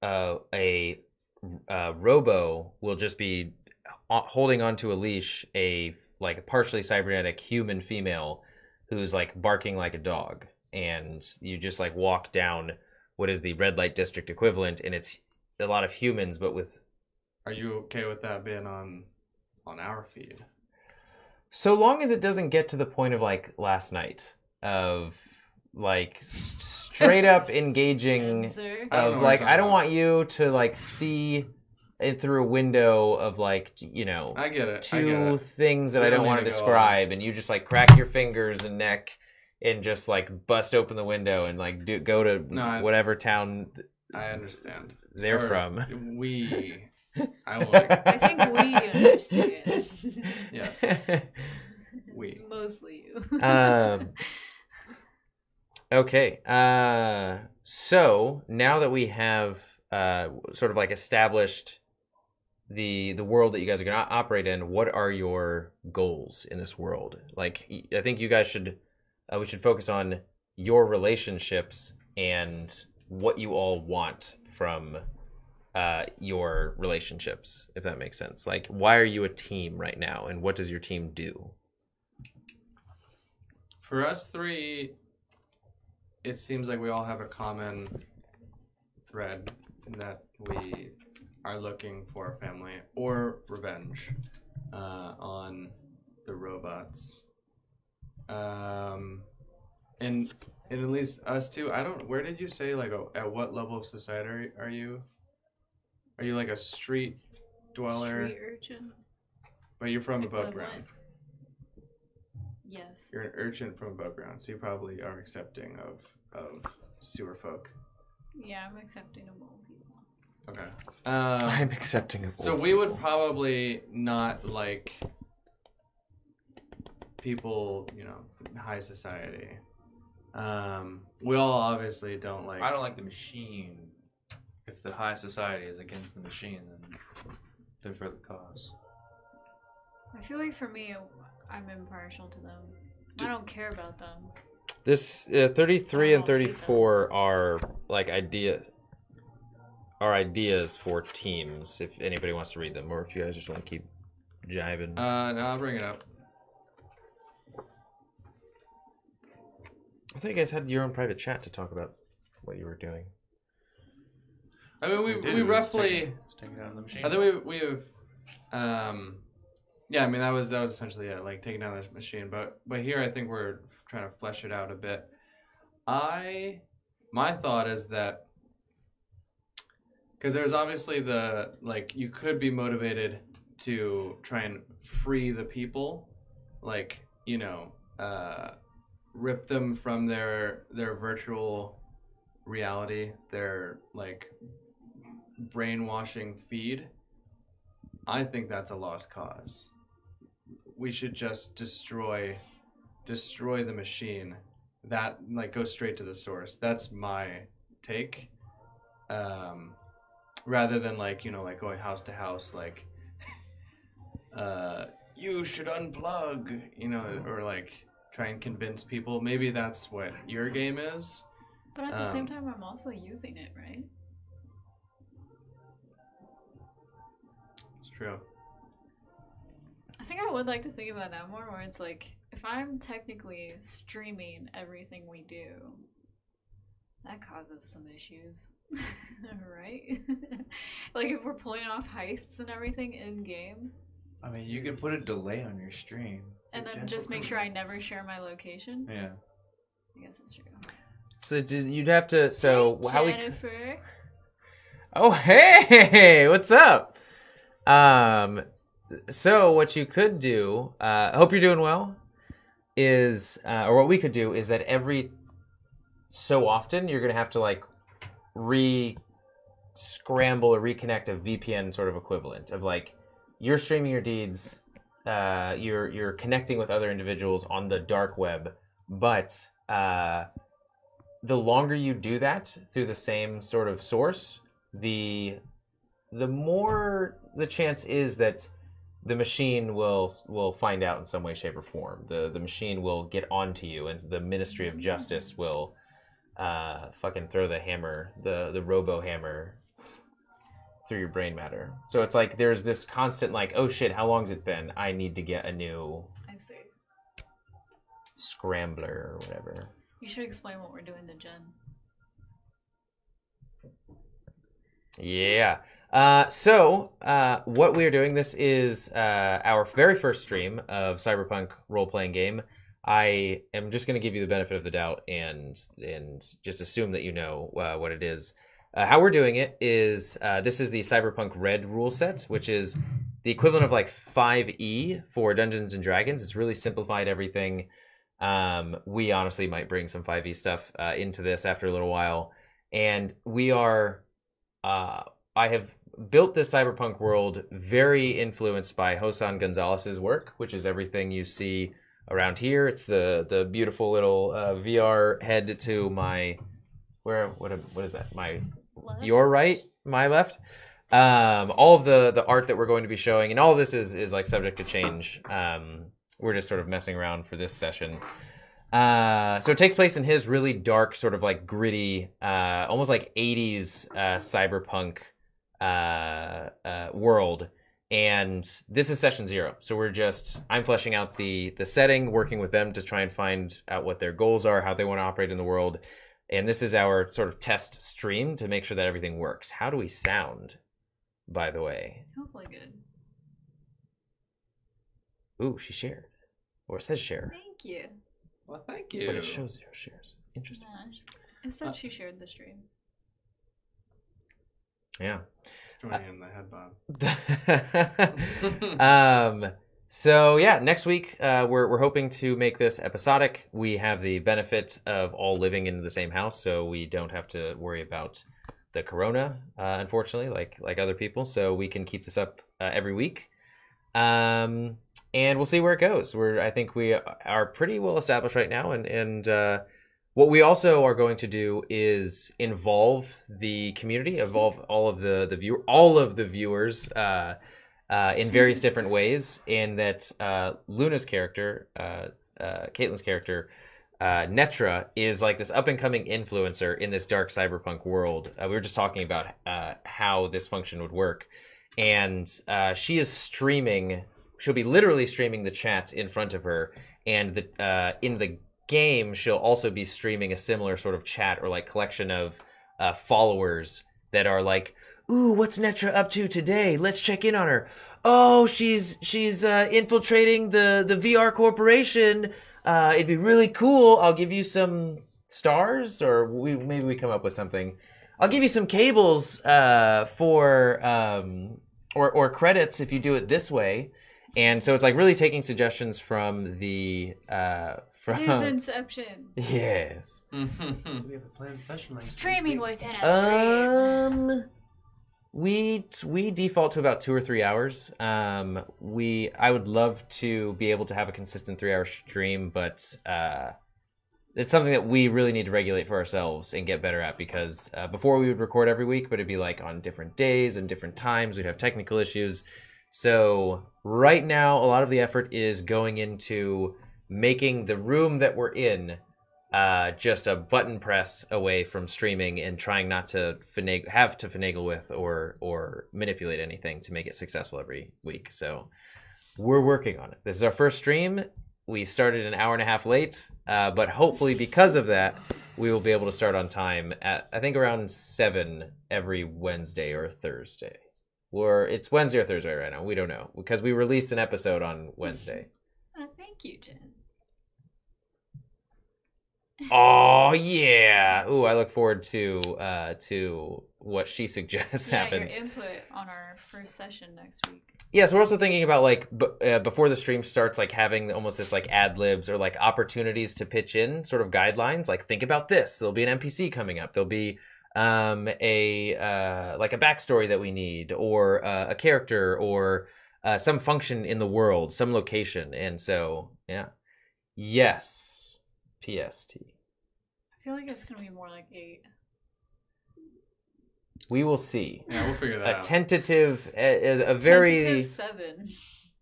[SPEAKER 3] a robo will just be holding onto a leash a like partially cybernetic human female who's like barking like a dog, and you just like walk down what is the red light district equivalent, and it's a lot of humans, but with.
[SPEAKER 2] Are you okay with that being on our feed?
[SPEAKER 3] So long as it doesn't get to the point of like last night of like straight up engaging of like I don't want you to like see it through a window of like
[SPEAKER 2] I get it.
[SPEAKER 3] two things that I don't want to describe, and you just like crack your fingers and neck and just like bust open the window and like go to whatever town
[SPEAKER 2] I understand
[SPEAKER 3] they're from.
[SPEAKER 1] I think we understand.
[SPEAKER 2] Yes. We.
[SPEAKER 1] It's mostly you.
[SPEAKER 3] Okay. So now that we have sort of like established the world that you guys are going to operate in, what are your goals in this world? Like, I think you guys should we should focus on your relationships and what you all want from your relationships, if that makes sense. Like, why are you a team right now, and what does your team do?
[SPEAKER 2] For us three, it seems like we all have a common thread in that we are looking for a family or revenge on the robots. And at least us two, where did you say, like, at what level of society are you? Are you like a street dweller?
[SPEAKER 1] Street urchin.
[SPEAKER 2] But you're from above ground.
[SPEAKER 1] Yes.
[SPEAKER 2] You're an urchin from above ground, so you probably are accepting of sewer folk.
[SPEAKER 1] Yeah, I'm accepting of all people.
[SPEAKER 2] Okay.
[SPEAKER 3] I'm accepting of all
[SPEAKER 2] So we would probably not like people, high society. We all obviously don't like.
[SPEAKER 5] I don't like the machine. If the high society is against the machine, then they're for the cause.
[SPEAKER 1] I feel like for me, I'm impartial to them. I don't care about them.
[SPEAKER 3] This 33 and 34 are like ideas for teams. If anybody wants to read them, or if you guys just want to keep jiving.
[SPEAKER 2] No, I'll bring it up.
[SPEAKER 3] I thought you guys had your own private chat to talk about what you were doing.
[SPEAKER 2] I mean, we roughly.
[SPEAKER 5] Take it out of the machine.
[SPEAKER 2] I think we have. Yeah, I mean that was essentially it, like taking down the machine. But here I think we're trying to flesh it out a bit. My thought is that because there's obviously you could be motivated to try and free the people, like rip them from their virtual reality, their like brainwashing feed. I think that's a lost cause. We should just destroy the machine. That like go straight to the source. That's my take. Rather than like going house to house, like you should unplug, or like try and convince people. Maybe that's what your game is.
[SPEAKER 1] But at the same time, I'm also using it, right?
[SPEAKER 2] It's true.
[SPEAKER 1] I think I would like to think about that more, where it's like, if I'm technically streaming everything we do, that causes some issues, right? Like if we're pulling off heists and everything in game.
[SPEAKER 5] I mean, you can put a delay on your stream.
[SPEAKER 1] And then just make sure I never share my location.
[SPEAKER 5] Yeah.
[SPEAKER 1] I guess that's true.
[SPEAKER 3] So you'd have to. So
[SPEAKER 1] hey,
[SPEAKER 3] how
[SPEAKER 1] Jennifer.
[SPEAKER 3] Oh hey, what's up? So what you could do, I hope you're doing well, is, or what we could do is that every so often you're going to have to like scramble or reconnect a VPN sort of equivalent of like you're streaming your deeds, you're connecting with other individuals on the dark web, but the longer you do that through the same sort of source, the more the chance is that the machine will find out in some way, shape, or form. The machine will get onto you, and the Ministry of Justice will fucking throw the hammer, the robo hammer through your brain matter. So it's like there's this constant like, oh shit, how long's it been? I need to get a new scrambler or whatever.
[SPEAKER 1] You should explain what we're doing to Jen.
[SPEAKER 3] Yeah. So what we're doing, this is our very first stream of Cyberpunk role-playing game. I am just going to give you the benefit of the doubt and just assume that you know what it is. How we're doing it is this is the Cyberpunk RED rule set, which is the equivalent of like 5e for Dungeons and Dragons. It's really simplified everything. We honestly might bring some 5e stuff into this after a little while. And we are... I have built this cyberpunk world very influenced by Josan Gonzalez's work, which is everything you see around here. It's the beautiful little VR head to my... What is that? My
[SPEAKER 1] Left?
[SPEAKER 3] Your right, my left. All of the art that we're going to be showing, and all of this is like subject to change. We're just sort of messing around for this session. So it takes place in his really dark, sort of like gritty, almost like 80s cyberpunk world. And this is session 0. So I'm fleshing out the setting, working with them to try and find out what their goals are, how they want to operate in the world. And this is our sort of test stream to make sure that everything works. How do we sound, by the way?
[SPEAKER 1] Hopefully good.
[SPEAKER 3] Ooh, she shared. Or it says share.
[SPEAKER 1] Thank you.
[SPEAKER 2] Well, thank you.
[SPEAKER 3] But it shows 0 shares. Interesting.
[SPEAKER 1] It said she shared the stream.
[SPEAKER 3] Yeah.
[SPEAKER 2] Joining in the head bob.
[SPEAKER 3] So yeah, next week we're hoping to make this episodic. We have the benefit of all living in the same house, so we don't have to worry about the corona, unfortunately, like other people. So we can keep this up every week, and we'll see where it goes. I think we are pretty well established right now, and what we also are going to do is involve the community, involve all of the viewers. In various different ways, and that Luna's character, Caitlin's character, Netra, is like this up-and-coming influencer in this dark cyberpunk world. We were just talking about how this function would work, and she is streaming. She'll be literally streaming the chat in front of her, and in the game, she'll also be streaming a similar sort of chat or like collection of followers that are like, ooh, what's Netra up to today? Let's check in on her. Oh, she's infiltrating the VR corporation. It'd be really cool. I'll give you some stars, or maybe we come up with something. I'll give you some cables for or credits if you do it this way. And so it's like really taking suggestions from the
[SPEAKER 1] News Inception.
[SPEAKER 3] Yes.
[SPEAKER 4] We have a planned session like
[SPEAKER 1] Streaming within a stream.
[SPEAKER 3] We default to about 2 or 3 hours. I would love to be able to have a consistent 3-hour stream, but it's something that we really need to regulate for ourselves and get better at, because before we would record every week, but it'd be like on different days and different times. We'd have technical issues. So right now, a lot of the effort is going into making the room that we're in just a button press away from streaming, and trying not to finagle with or manipulate anything to make it successful every week. So we're working on it. This is our first stream. We started an hour and a half late, but hopefully because of that, we will be able to start on time at, I think, around 7 every Wednesday or Thursday. Or it's Wednesday or Thursday right now. We don't know, because we released an episode on Wednesday.
[SPEAKER 1] Thank you, Jen.
[SPEAKER 3] Oh yeah! Ooh, I look forward to what she suggests happens.
[SPEAKER 1] Your input on our first session next week.
[SPEAKER 3] Yeah, so we're also thinking about like before the stream starts, like having almost this like ad libs or like opportunities to pitch in, sort of guidelines. Like, think about this. There'll be an NPC coming up. There'll be like a backstory that we need, or a character, or some function in the world, some location. And so, yeah. Yes. PST.
[SPEAKER 1] I feel like it's gonna be more like 8.
[SPEAKER 3] We will see.
[SPEAKER 2] Yeah, we'll figure that
[SPEAKER 3] A
[SPEAKER 2] out.
[SPEAKER 3] tentative, a very
[SPEAKER 1] Tentative 7.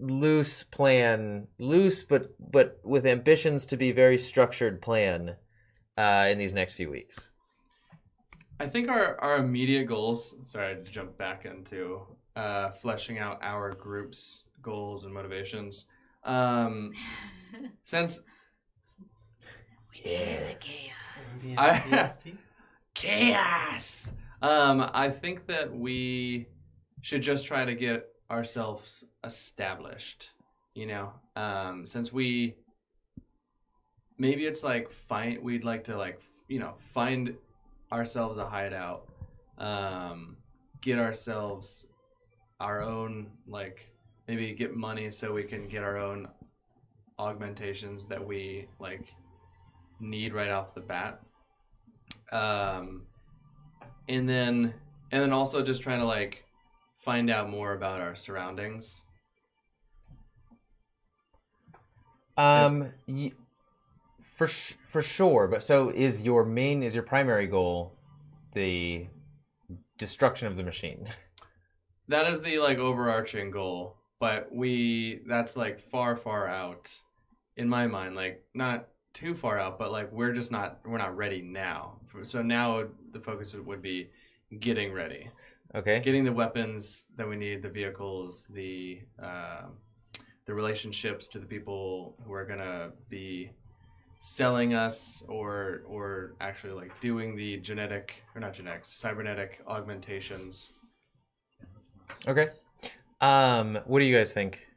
[SPEAKER 3] loose plan, loose but with ambitions to be very structured plan in these next few weeks.
[SPEAKER 2] I think our immediate goals, sorry to jump back into fleshing out our group's goals and motivations. Since chaos. I think that we should just try to get ourselves established, since maybe it's like we'd like to find ourselves a hideout, get ourselves our own, maybe get money so we can get our own augmentations that we need right off the bat, and then also just trying to find out more about our surroundings.
[SPEAKER 3] For sure. But so is your primary goal the destruction of the machine?
[SPEAKER 2] That is the overarching goal, but that's far out in my mind, not too far out, but we're not ready now. So now the focus would be getting ready.
[SPEAKER 3] Okay.
[SPEAKER 2] Getting the weapons that we need, the vehicles, the relationships to the people who are gonna be selling us or actually doing the cybernetic augmentations.
[SPEAKER 3] Okay. What do you guys think,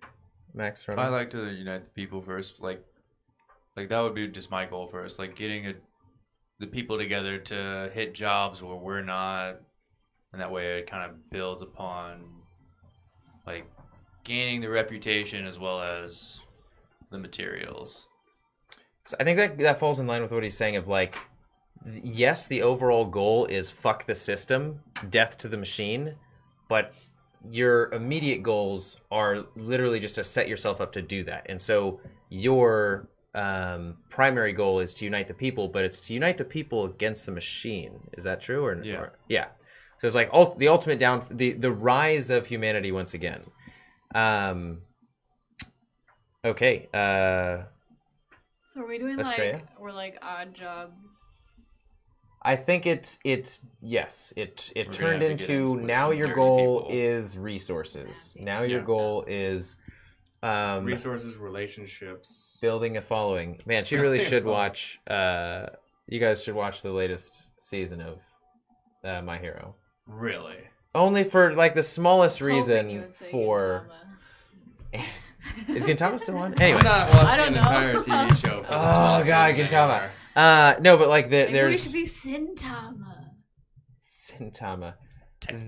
[SPEAKER 3] Max?
[SPEAKER 5] So I like to unite the people first. Like that would be just my goal first. Getting the people together to hit jobs where we're not, and that way it kind of builds upon gaining the reputation as well as the materials.
[SPEAKER 3] So I think that falls in line with what he's saying of yes, the overall goal is fuck the system, death to the machine, but your immediate goals are literally just to set yourself up to do that. And so your primary goal is to unite the people, but it's to unite the people against the machine. Is that true? Yeah. So it's the ultimate the rise of humanity once again. Okay.
[SPEAKER 1] So are we doing
[SPEAKER 3] Astraea?
[SPEAKER 1] odd job?
[SPEAKER 3] I think yes. It turned into now your
[SPEAKER 5] dirty
[SPEAKER 3] goal
[SPEAKER 5] people.
[SPEAKER 3] is resources. Now your goal is
[SPEAKER 2] Resources, relationships.
[SPEAKER 3] building a following. Man, she really should watch. You guys should watch the latest season of My Hero.
[SPEAKER 2] Really?
[SPEAKER 3] Only for the smallest
[SPEAKER 1] Hoping you
[SPEAKER 3] reason
[SPEAKER 1] would say
[SPEAKER 3] for.
[SPEAKER 1] Gintama.
[SPEAKER 3] Is Gintama still on? Anyway.
[SPEAKER 2] I'm not
[SPEAKER 1] I
[SPEAKER 2] watching
[SPEAKER 1] don't
[SPEAKER 2] an
[SPEAKER 1] know.
[SPEAKER 2] entire TV show for the
[SPEAKER 3] Oh
[SPEAKER 2] smallest
[SPEAKER 3] god,
[SPEAKER 2] reason
[SPEAKER 3] Gintama.
[SPEAKER 2] anymore.
[SPEAKER 3] No, but
[SPEAKER 1] Maybe we
[SPEAKER 3] there's
[SPEAKER 1] should be Sintama.
[SPEAKER 3] Sintama.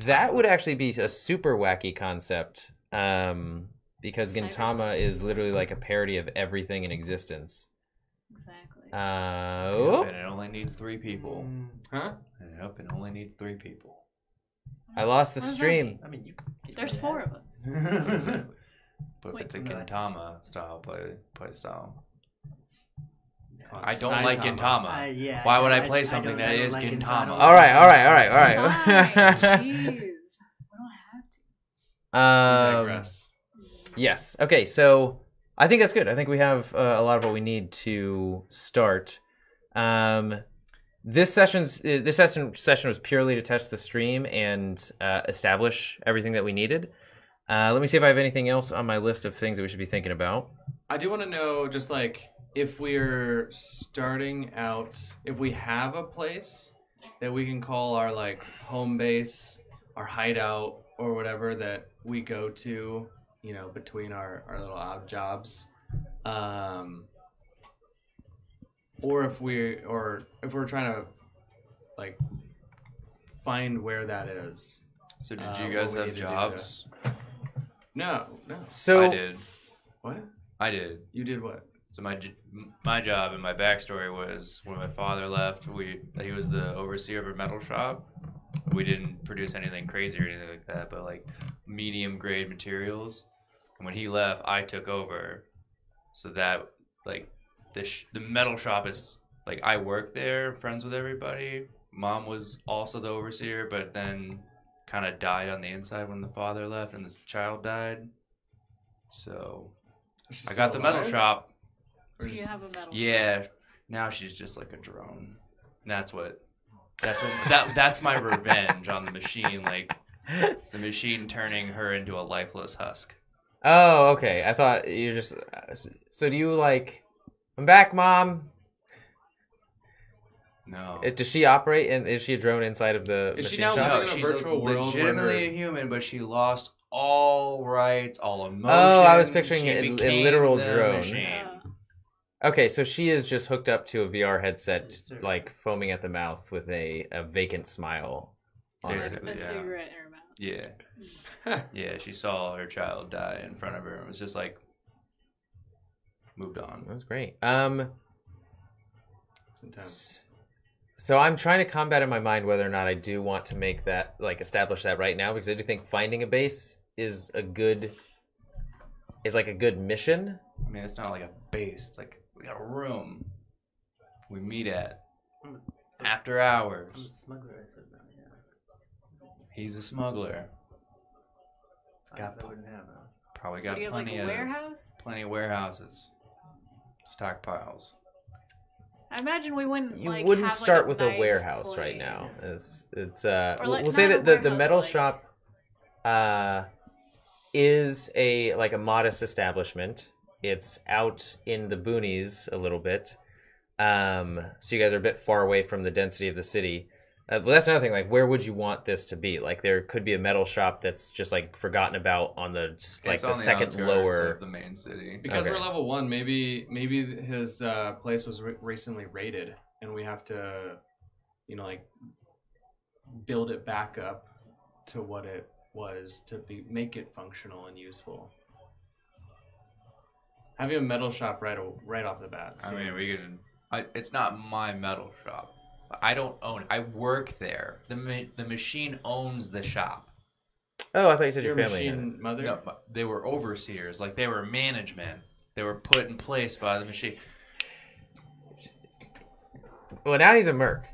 [SPEAKER 3] That would actually be a super wacky concept. Because Gintama is literally a parody of everything in existence.
[SPEAKER 1] Exactly.
[SPEAKER 5] And it only needs 3 people.
[SPEAKER 2] Huh?
[SPEAKER 5] And it only needs 3 people.
[SPEAKER 3] I lost the
[SPEAKER 1] What does that
[SPEAKER 3] stream.
[SPEAKER 1] mean?
[SPEAKER 4] I mean, you
[SPEAKER 1] There's 4 of us.
[SPEAKER 5] But if
[SPEAKER 1] Wait,
[SPEAKER 5] it's a
[SPEAKER 4] no,
[SPEAKER 5] Gintama style play style.
[SPEAKER 2] Called
[SPEAKER 5] I don't like
[SPEAKER 2] Saitama.
[SPEAKER 5] Gintama. Why would I play something that is Gintama?
[SPEAKER 3] All right.
[SPEAKER 1] Fine, jeez. We don't have to.
[SPEAKER 2] We digress.
[SPEAKER 3] Yes. Okay. So I think that's good. I think we have a lot of what we need to start. This session was purely to test the stream and establish everything that we needed. Let me see if I have anything else on my list of things that we should be thinking about.
[SPEAKER 2] I do want to know, just if we're starting out, if we have a place that we can call our home base, our hideout, or whatever that we go to, between our little odd jobs, or if we're trying to find where that is.
[SPEAKER 5] So did you guys
[SPEAKER 2] what we
[SPEAKER 5] have
[SPEAKER 2] need to do
[SPEAKER 5] jobs?
[SPEAKER 2] No.
[SPEAKER 3] So
[SPEAKER 5] I did.
[SPEAKER 2] What?
[SPEAKER 5] I did.
[SPEAKER 2] You did what?
[SPEAKER 5] So my job and my backstory was when my father left, he was the overseer of a metal shop. We didn't produce anything crazy or anything like that, but like medium grade materials. And when he left, I took over. So that like the metal shop is like I work there, friends with everybody. Mom was also the overseer, but then kind of died on the inside when the father left and this child died. So I got the metal shop.
[SPEAKER 1] Do you have a metal?
[SPEAKER 5] Yeah, now she's just like a drone. That's my revenge on the machine, like the machine turning her into a lifeless husk.
[SPEAKER 3] Oh, okay. I thought you just. So do you like? I'm back, Mom.
[SPEAKER 5] No.
[SPEAKER 3] Does she operate and is she a drone inside of the
[SPEAKER 2] Is she
[SPEAKER 3] machine
[SPEAKER 2] now
[SPEAKER 3] shop?
[SPEAKER 2] living
[SPEAKER 5] No,
[SPEAKER 2] in a
[SPEAKER 5] she's
[SPEAKER 2] virtual world
[SPEAKER 5] legitimately
[SPEAKER 2] where
[SPEAKER 5] a human, but she lost all rights, all emotions.
[SPEAKER 3] Oh, I was picturing
[SPEAKER 5] She
[SPEAKER 3] a
[SPEAKER 5] became
[SPEAKER 3] literal
[SPEAKER 5] the
[SPEAKER 3] drone.
[SPEAKER 5] machine.
[SPEAKER 3] Okay, so she is just hooked up to a VR headset,
[SPEAKER 4] Yes, sir.
[SPEAKER 3] like foaming at the mouth with a vacant smile on her.
[SPEAKER 5] Basically.
[SPEAKER 1] A
[SPEAKER 5] Yeah.
[SPEAKER 1] cigarette in her mouth.
[SPEAKER 5] Yeah. Yeah, she saw her child die in front of her and was just like, moved on.
[SPEAKER 3] That was great.
[SPEAKER 2] It's intense.
[SPEAKER 3] So I'm trying to combat in my mind whether or not I do want to make that, like, establish that right now, because I do think finding a base is like a good mission.
[SPEAKER 5] I mean, it's not like a base. It's like we got a room we meet at after
[SPEAKER 4] I'm a
[SPEAKER 5] hours.
[SPEAKER 4] smuggler, I said that, yeah.
[SPEAKER 5] He's a smuggler.
[SPEAKER 4] I wouldn't have a...
[SPEAKER 5] Probably
[SPEAKER 1] So
[SPEAKER 5] got
[SPEAKER 1] do you have like
[SPEAKER 5] plenty
[SPEAKER 1] a
[SPEAKER 5] of
[SPEAKER 1] warehouse?
[SPEAKER 5] warehouses, stockpiles.
[SPEAKER 1] I imagine we wouldn't.
[SPEAKER 3] You
[SPEAKER 1] like,
[SPEAKER 3] wouldn't
[SPEAKER 1] have,
[SPEAKER 3] start
[SPEAKER 1] like,
[SPEAKER 3] with
[SPEAKER 1] nice
[SPEAKER 3] a warehouse right now.
[SPEAKER 1] place.
[SPEAKER 3] It's
[SPEAKER 1] Or, like,
[SPEAKER 3] we'll say
[SPEAKER 1] not a
[SPEAKER 3] that the
[SPEAKER 1] warehouse,
[SPEAKER 3] metal
[SPEAKER 1] but, like-
[SPEAKER 3] shop is a modest establishment. It's out in the boonies a little bit. So you guys are a bit far away from the density of the city. But that's another thing. Like, where would you want this to be? Like, there could be a metal shop that's just like forgotten about on the like
[SPEAKER 5] It's
[SPEAKER 3] the
[SPEAKER 5] on
[SPEAKER 3] second
[SPEAKER 5] outskirts
[SPEAKER 3] lower.
[SPEAKER 5] of the main city.
[SPEAKER 2] Because
[SPEAKER 3] Okay.
[SPEAKER 2] we're level 1, maybe his place was recently raided, and we have to, like, build it back up to what it was to make it functional and useful. Having a metal shop right off the bat.
[SPEAKER 5] I mean, we
[SPEAKER 2] seems-
[SPEAKER 5] can. It's not my metal shop. I don't own it. I work there. The machine owns the shop.
[SPEAKER 3] Oh, I thought you said
[SPEAKER 2] Your
[SPEAKER 3] your family. had it.
[SPEAKER 2] machine mother.
[SPEAKER 5] No, but they were overseers. Like they were management. They were put in place by the machine.
[SPEAKER 3] Well, now he's a merc,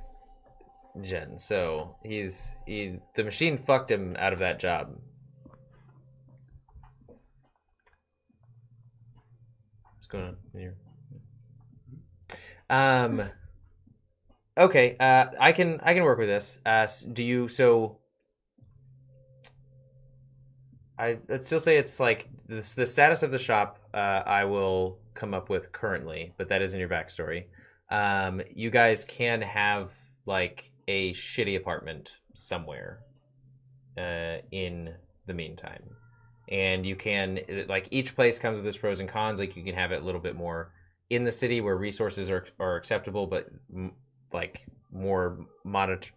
[SPEAKER 3] Jen. So the machine fucked him out of that job. What's going on here? Okay. I can work with this. Do you? So I'd still say it's like the status of the shop. I will come up with currently, but that is in your backstory. You guys can have like a shitty apartment somewhere in the meantime, and you can like each place comes with its pros and cons. Like you can have it a little bit more in the city where resources are acceptable, but like more monitor.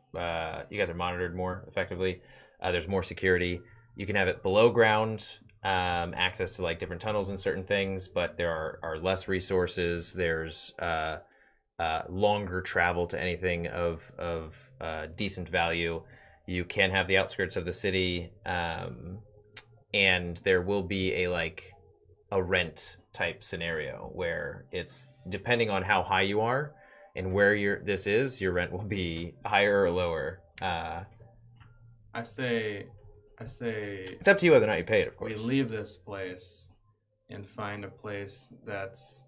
[SPEAKER 3] You guys are monitored more effectively. There's more security. You can have it below ground, access to like different tunnels and certain things, but there are less resources. There's longer travel to anything of decent value. You can have the outskirts of the city, and there will be a rent type scenario where it's depending on how high you are and where your rent will be higher or lower.
[SPEAKER 2] I say
[SPEAKER 3] It's up to you whether or not you pay it, of course.
[SPEAKER 2] we leave this place and find a place that's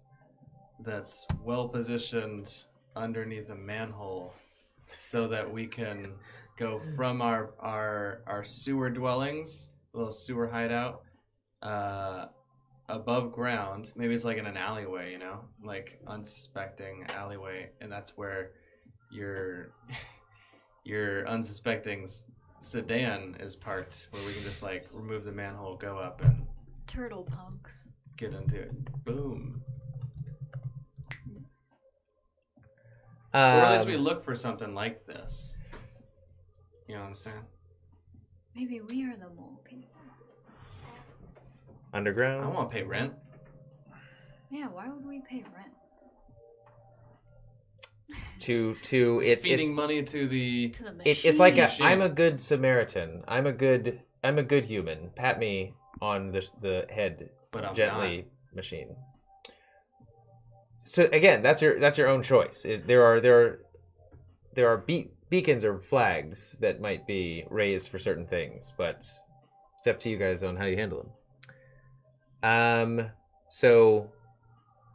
[SPEAKER 2] well positioned underneath a manhole, so that we can go from our sewer dwellings, little sewer hideout, above ground. Maybe it's like in an alleyway, like unsuspecting alleyway, and that's where your unsuspecting sedan is parked, where we can just like remove the manhole, go up, and
[SPEAKER 1] Turtle punks.
[SPEAKER 2] get into it. Boom. Or at least we look for something like this. You know what I'm saying?
[SPEAKER 1] Maybe we are the mole people.
[SPEAKER 2] I
[SPEAKER 3] Underground.
[SPEAKER 2] don't want to pay rent.
[SPEAKER 1] Yeah, why would we pay rent?
[SPEAKER 2] Feeding money to the
[SPEAKER 1] To the machine.
[SPEAKER 3] it's like
[SPEAKER 2] Machine.
[SPEAKER 3] I'm a good Samaritan. I'm a good human. Pat me on the head,
[SPEAKER 2] But I'm
[SPEAKER 3] gently, machine. So again, that's your own choice. There are beacons or flags that might be raised for certain things, but it's up to you guys on how you handle them. So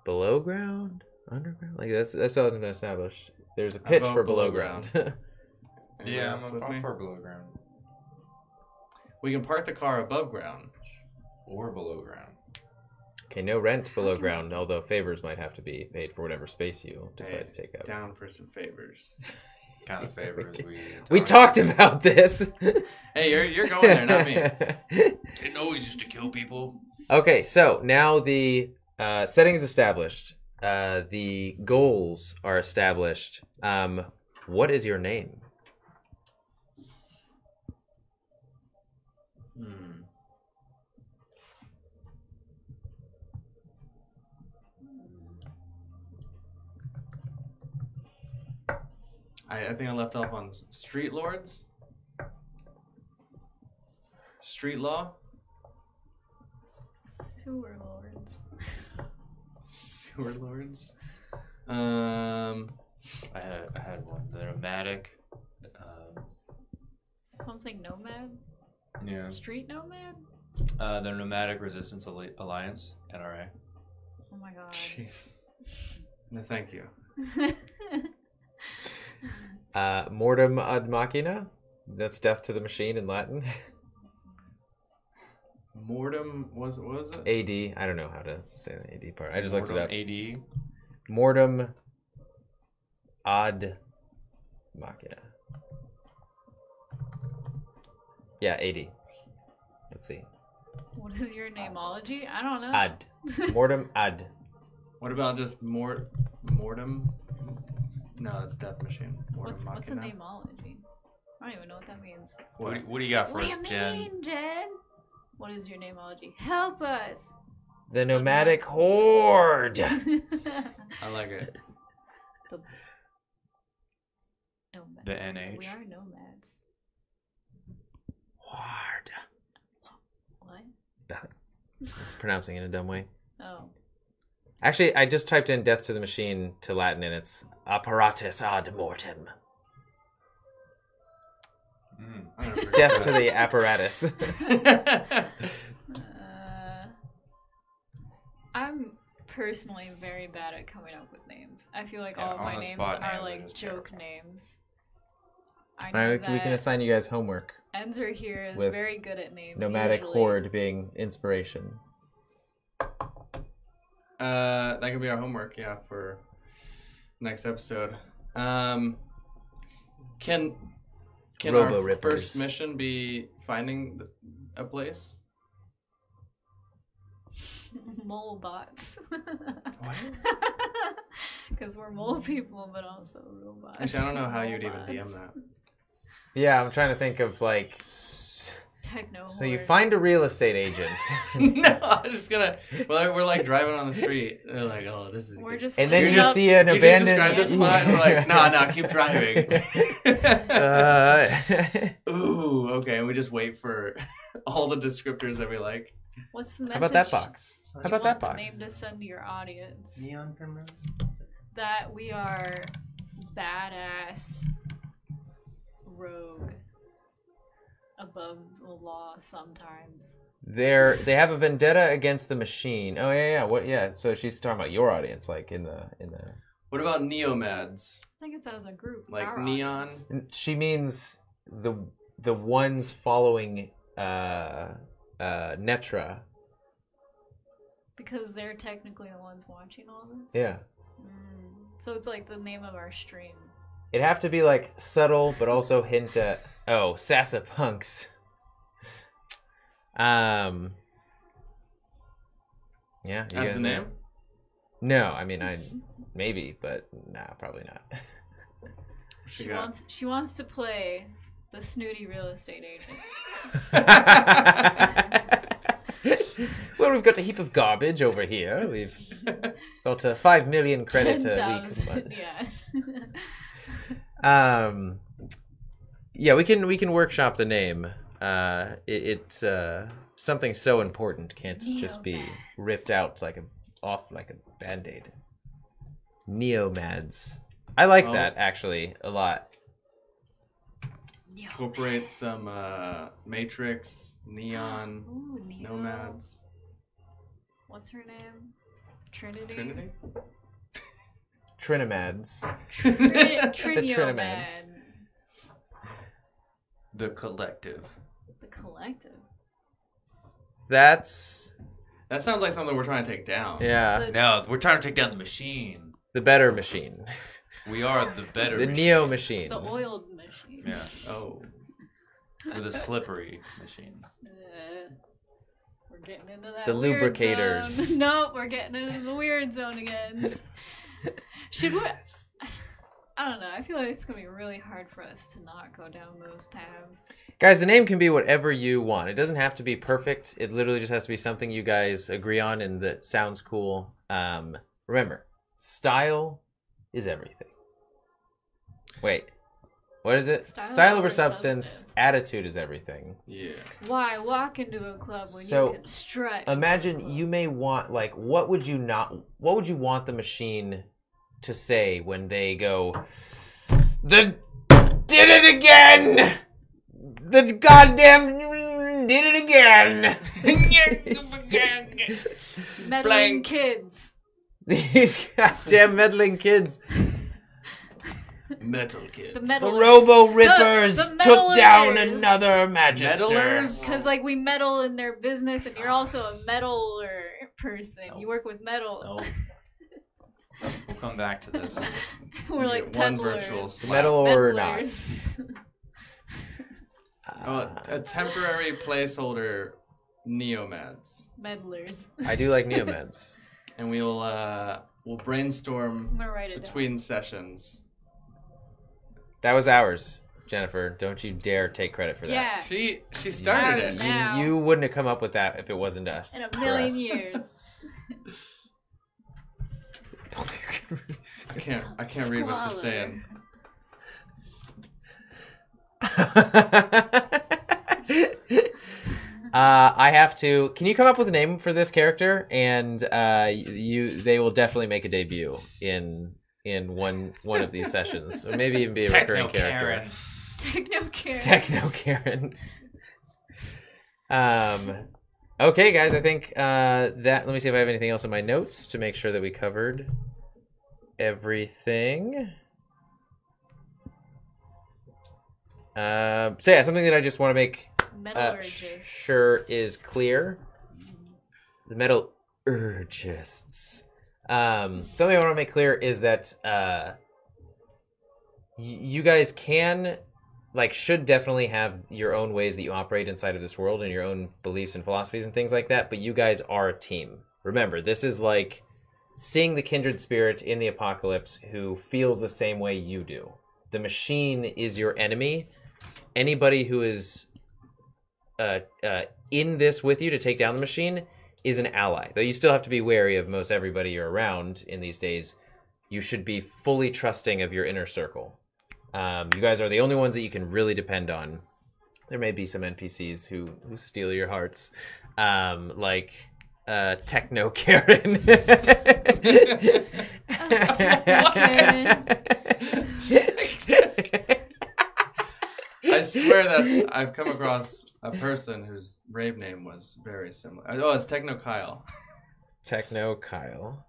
[SPEAKER 3] below ground, underground, like that's all been established. There's a pitch
[SPEAKER 2] Above
[SPEAKER 3] for below
[SPEAKER 2] below
[SPEAKER 3] ground.
[SPEAKER 2] Anybody
[SPEAKER 5] Yeah,
[SPEAKER 2] else with
[SPEAKER 5] I'm
[SPEAKER 2] me?
[SPEAKER 5] for below ground.
[SPEAKER 2] We can park the car above ground.
[SPEAKER 5] Or below ground.
[SPEAKER 3] Okay, no rent below ground, although favors might have to be paid for whatever space you decide
[SPEAKER 2] Hey,
[SPEAKER 3] to take up.
[SPEAKER 2] Down for some favors.
[SPEAKER 5] Kind of favors we
[SPEAKER 3] We talked about this.
[SPEAKER 2] Hey, you're going there, not me.
[SPEAKER 5] Didn't always used to kill people.
[SPEAKER 3] Okay, so now the setting is established. The goals are established. What is your name?
[SPEAKER 2] I think I left off on street lords. Street law.
[SPEAKER 1] Sewer lords.
[SPEAKER 2] Sewer lords.
[SPEAKER 5] I had one. The nomadic.
[SPEAKER 1] Something nomad?
[SPEAKER 5] Yeah.
[SPEAKER 1] Street nomad?
[SPEAKER 5] The Nomadic Resistance Alliance, NRA.
[SPEAKER 1] Oh my god.
[SPEAKER 2] No, thank you.
[SPEAKER 3] Mortem ad machina. That's death to the machine in Latin.
[SPEAKER 2] Mortem what was it?
[SPEAKER 3] AD. I don't know how to say the AD part. I just looked it up.
[SPEAKER 5] AD.
[SPEAKER 3] Mortem ad machina. Yeah, AD. Let's see.
[SPEAKER 1] What is your nameology? I don't know.
[SPEAKER 3] Ad. Mortem ad.
[SPEAKER 2] What about just mortem? No, that's death machine. Mortem
[SPEAKER 1] What's a
[SPEAKER 2] machina.
[SPEAKER 1] nameology? I don't even know what that means.
[SPEAKER 5] What do you got for
[SPEAKER 1] What do
[SPEAKER 5] us,
[SPEAKER 1] you
[SPEAKER 5] Jen?
[SPEAKER 1] mean, Jen? What is your nameology? Help us!
[SPEAKER 3] The nomadic horde.
[SPEAKER 2] I like it.
[SPEAKER 1] Nomad.
[SPEAKER 5] The NH.
[SPEAKER 1] We are nomads.
[SPEAKER 3] Horde.
[SPEAKER 1] What?
[SPEAKER 3] It's pronouncing it in a dumb way.
[SPEAKER 1] Oh.
[SPEAKER 3] Actually, I just typed in death to the machine to Latin and it's apparatus ad mortem. Death to the apparatus.
[SPEAKER 1] I'm personally very bad at coming up with names. I feel like
[SPEAKER 5] Yeah,
[SPEAKER 1] all of
[SPEAKER 5] on
[SPEAKER 1] my
[SPEAKER 5] the
[SPEAKER 1] names
[SPEAKER 5] spot
[SPEAKER 1] are
[SPEAKER 5] names are
[SPEAKER 1] like
[SPEAKER 5] just
[SPEAKER 1] joke
[SPEAKER 5] terrible.
[SPEAKER 1] names. I know
[SPEAKER 3] We can assign you guys homework.
[SPEAKER 1] Enzer here is
[SPEAKER 3] with
[SPEAKER 1] very good at names.
[SPEAKER 3] Nomadic
[SPEAKER 1] usually.
[SPEAKER 3] horde being inspiration.
[SPEAKER 2] That could be our homework, yeah, for next episode. Can
[SPEAKER 3] Robo
[SPEAKER 2] our
[SPEAKER 3] Rippers.
[SPEAKER 2] first mission be finding a place?
[SPEAKER 1] Mole bots.
[SPEAKER 2] What?
[SPEAKER 1] Because we're mole people, but also robots.
[SPEAKER 2] Actually, I don't know how
[SPEAKER 1] Mole
[SPEAKER 2] you'd even DM
[SPEAKER 1] bots.
[SPEAKER 2] that.
[SPEAKER 3] Yeah, I'm trying to think of like.
[SPEAKER 1] Techno.
[SPEAKER 3] So you
[SPEAKER 1] horde.
[SPEAKER 3] find a real estate agent.
[SPEAKER 2] No, I'm just gonna. We're like driving on the street. They're like, oh, this is.
[SPEAKER 1] We're
[SPEAKER 2] good.
[SPEAKER 1] just
[SPEAKER 3] And then you
[SPEAKER 1] looking
[SPEAKER 3] just
[SPEAKER 1] up-
[SPEAKER 3] see an
[SPEAKER 2] You just
[SPEAKER 3] abandoned.
[SPEAKER 2] describe this spot, and we're like, nah, keep driving. Ooh, okay. And we just wait for all the descriptors that we like.
[SPEAKER 1] What's the message?
[SPEAKER 3] How about that box? How
[SPEAKER 1] you
[SPEAKER 3] about
[SPEAKER 1] want
[SPEAKER 3] that
[SPEAKER 1] the
[SPEAKER 3] box?
[SPEAKER 1] name to send to your audience?
[SPEAKER 4] Neon primrose?
[SPEAKER 1] That we are badass rogue above the law sometimes.
[SPEAKER 3] They have a vendetta against the machine. Oh yeah. What? Yeah. So she's talking about your audience, like in the.
[SPEAKER 2] What about neomads?
[SPEAKER 1] I think it's as a group.
[SPEAKER 2] Like
[SPEAKER 1] our
[SPEAKER 2] neon?
[SPEAKER 1] audience.
[SPEAKER 3] She means the ones following Netra.
[SPEAKER 1] Because they're technically the ones watching all this.
[SPEAKER 3] Yeah.
[SPEAKER 1] So it's like the name of our stream.
[SPEAKER 3] It'd have to be like subtle, but also hint at SASAPUNKS. Yeah. You
[SPEAKER 2] That's
[SPEAKER 3] guys
[SPEAKER 2] the
[SPEAKER 3] know?
[SPEAKER 2] name?
[SPEAKER 3] No, I mean maybe, but nah, probably not.
[SPEAKER 1] She wants to play the snooty real estate agent.
[SPEAKER 3] Well, we've got a heap of garbage over here. We've got a 5 million credit a week.
[SPEAKER 1] 10,000, yeah.
[SPEAKER 3] Yeah, we can workshop the name. It's something so important can't just be ripped out off like a band-aid. Neomads. I like that actually a lot.
[SPEAKER 2] Incorporate some Matrix, Neon,
[SPEAKER 1] Ooh, Neo.
[SPEAKER 2] Nomads.
[SPEAKER 1] What's her name? Trinity?
[SPEAKER 2] Trinity?
[SPEAKER 3] Trinomads.
[SPEAKER 1] Triniomed.
[SPEAKER 5] The collective.
[SPEAKER 1] The collective.
[SPEAKER 2] That sounds like something we're trying to take down.
[SPEAKER 3] Yeah.
[SPEAKER 5] No, we're trying to take down the machine.
[SPEAKER 3] The better machine.
[SPEAKER 5] We are the better
[SPEAKER 3] The
[SPEAKER 5] machine.
[SPEAKER 3] Neo machine.
[SPEAKER 1] The oiled machine.
[SPEAKER 5] Yeah.
[SPEAKER 2] Oh.
[SPEAKER 5] We're the slippery machine.
[SPEAKER 1] We're getting into that
[SPEAKER 3] The
[SPEAKER 1] weird
[SPEAKER 3] lubricators.
[SPEAKER 1] zone. Nope, we're getting into the weird zone again. Should we... I don't know. I feel like it's going to be really hard for us to not go down those paths.
[SPEAKER 3] Guys, the name can be whatever you want. It doesn't have to be perfect. It literally just has to be something you guys agree on and that sounds cool. Remember, style is everything. Wait, what is it? Style over substance. Attitude is everything.
[SPEAKER 2] Yeah.
[SPEAKER 1] Why walk into a club when
[SPEAKER 3] So,
[SPEAKER 1] you can strut?
[SPEAKER 3] Imagine you may want, like, what would you want the machine to say when they go, "The did it again! The goddamn did it again!"
[SPEAKER 1] Meddling
[SPEAKER 5] blank.
[SPEAKER 1] kids.
[SPEAKER 3] These goddamn meddling kids.
[SPEAKER 2] Metal kids.
[SPEAKER 1] The
[SPEAKER 3] The
[SPEAKER 1] meddlers.
[SPEAKER 3] Robo Rippers
[SPEAKER 1] The
[SPEAKER 3] took down
[SPEAKER 1] meddlers.
[SPEAKER 3] another Magister.
[SPEAKER 2] Meddlers?
[SPEAKER 1] Because, like, we meddle in their business, and you're also a meddler person.
[SPEAKER 5] No.
[SPEAKER 1] You work with metal.
[SPEAKER 5] No. We'll come back to this.
[SPEAKER 1] We're
[SPEAKER 2] You
[SPEAKER 1] like
[SPEAKER 2] get one
[SPEAKER 1] peddlers.
[SPEAKER 2] virtual slap.
[SPEAKER 3] Metal or not.
[SPEAKER 1] Meddlers.
[SPEAKER 2] A temporary placeholder, Neomads.
[SPEAKER 1] Meddlers.
[SPEAKER 3] I do like Neomeds.
[SPEAKER 2] And we'll brainstorm
[SPEAKER 1] I'm gonna write it
[SPEAKER 2] between sessions.
[SPEAKER 3] That was ours, Jennifer. Don't you dare take credit for
[SPEAKER 1] down.
[SPEAKER 3] that.
[SPEAKER 1] Yeah.
[SPEAKER 2] She started
[SPEAKER 1] Ours
[SPEAKER 2] it.
[SPEAKER 1] now.
[SPEAKER 3] You wouldn't have come up with that if it wasn't us.
[SPEAKER 1] In a
[SPEAKER 3] for
[SPEAKER 1] million
[SPEAKER 3] us.
[SPEAKER 1] years.
[SPEAKER 2] I can't read what she's saying.
[SPEAKER 3] I have to. Can you come up with a name for this character? And they will definitely make a debut in one of these sessions, or maybe even be a recurring character.
[SPEAKER 5] Karen.
[SPEAKER 1] Techno
[SPEAKER 3] Techno
[SPEAKER 1] Karen.
[SPEAKER 3] Karen. Okay, guys. I think that. Let me see if I have anything else in my notes to make sure that we covered everything. So yeah, something that I just want to make
[SPEAKER 1] Metallurgists.
[SPEAKER 3] sure is clear. The metallurgists. Something I want to make clear is that you guys should definitely have your own ways that you operate inside of this world and your own beliefs and philosophies and things like that, but you guys are a team. Remember, this is like seeing the kindred spirit in the apocalypse who feels the same way you do. The machine is your enemy. Anybody who is in this with you to take down the machine is an ally. Though you still have to be wary of most everybody you're around in these days. You should be fully trusting of your inner circle. You guys are the only ones that you can really depend on. There may be some NPCs who steal your hearts, like Techno Karen.
[SPEAKER 1] Karen.
[SPEAKER 2] I swear I've come across a person whose rave name was very similar. Oh, it's Techno Kyle.
[SPEAKER 3] Techno Kyle.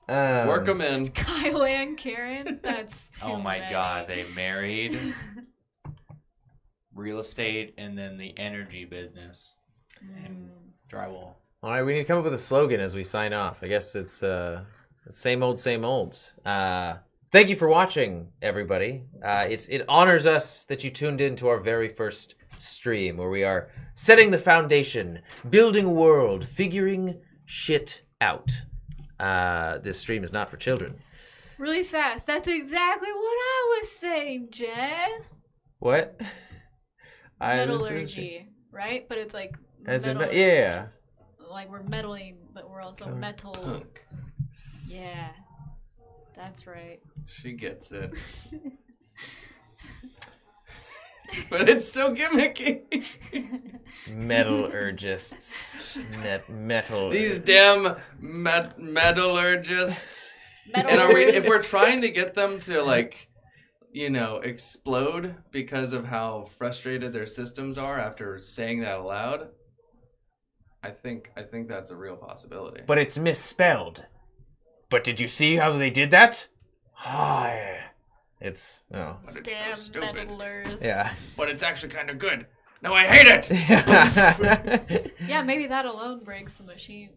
[SPEAKER 2] Work them in.
[SPEAKER 1] Kyle and Karen? That's too
[SPEAKER 5] Oh my
[SPEAKER 1] many.
[SPEAKER 5] god, they married. Real estate and then the energy business and drywall.
[SPEAKER 3] All right, we need to come up with a slogan as we sign off. I guess it's same old, same old. Thank you for watching, everybody. It honors us that you tuned in to our very first stream where we are setting the foundation, building a world, figuring shit out. This stream is not for children.
[SPEAKER 1] Really fast. That's exactly what I was saying, Jen.
[SPEAKER 3] What?
[SPEAKER 1] Metallurgy, right? But it's like
[SPEAKER 3] As in,
[SPEAKER 1] metallurgy.
[SPEAKER 3] yeah.
[SPEAKER 1] Ugh. like we're meddling, but we're also metal.
[SPEAKER 2] Punk.
[SPEAKER 1] Yeah, that's right.
[SPEAKER 2] She gets it. But it's so gimmicky.
[SPEAKER 3] Metallurgists. Metal.
[SPEAKER 2] These damn metallurgists. And
[SPEAKER 1] Metalers.
[SPEAKER 2] if we're trying to get them to like, explode because of how frustrated their systems are after saying that aloud, I think that's a real possibility.
[SPEAKER 3] But it's misspelled. But did you see how they did that? Hi. It's
[SPEAKER 2] But it's
[SPEAKER 1] Damn
[SPEAKER 2] so stupid.
[SPEAKER 1] meddlers.
[SPEAKER 3] yeah.
[SPEAKER 2] But it's actually kind of good. No, I hate it.
[SPEAKER 1] Yeah, maybe that alone breaks the machine.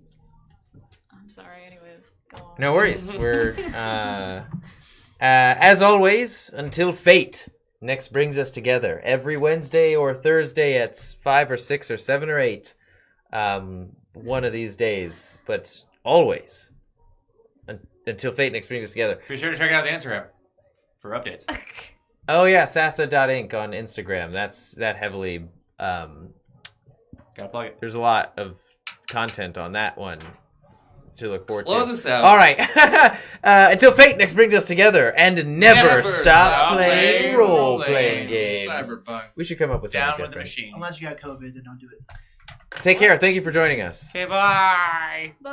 [SPEAKER 1] I'm sorry. Anyways, go on.
[SPEAKER 3] No worries. We're as always, until fate next brings us together every Wednesday or Thursday at 5 or 6 or 7 or 8. One of these days, but always until fate next brings us together.
[SPEAKER 5] Be sure to check out the Instagram for updates.
[SPEAKER 3] Oh yeah, sasa.inc on Instagram. That heavily
[SPEAKER 5] Gotta plug it.
[SPEAKER 3] there's a lot of content on that one to look forward
[SPEAKER 2] Close
[SPEAKER 3] to.
[SPEAKER 2] us out.
[SPEAKER 3] All right. Until fate next brings us together and never stop playing role-playing games.
[SPEAKER 2] Cyberpunk.
[SPEAKER 3] We should come up with
[SPEAKER 5] Down
[SPEAKER 3] something
[SPEAKER 5] with the
[SPEAKER 3] different.
[SPEAKER 5] machine.
[SPEAKER 4] Unless you got COVID, then don't do it.
[SPEAKER 3] Take care. Thank you for joining us.
[SPEAKER 5] Okay, bye.
[SPEAKER 1] Bye.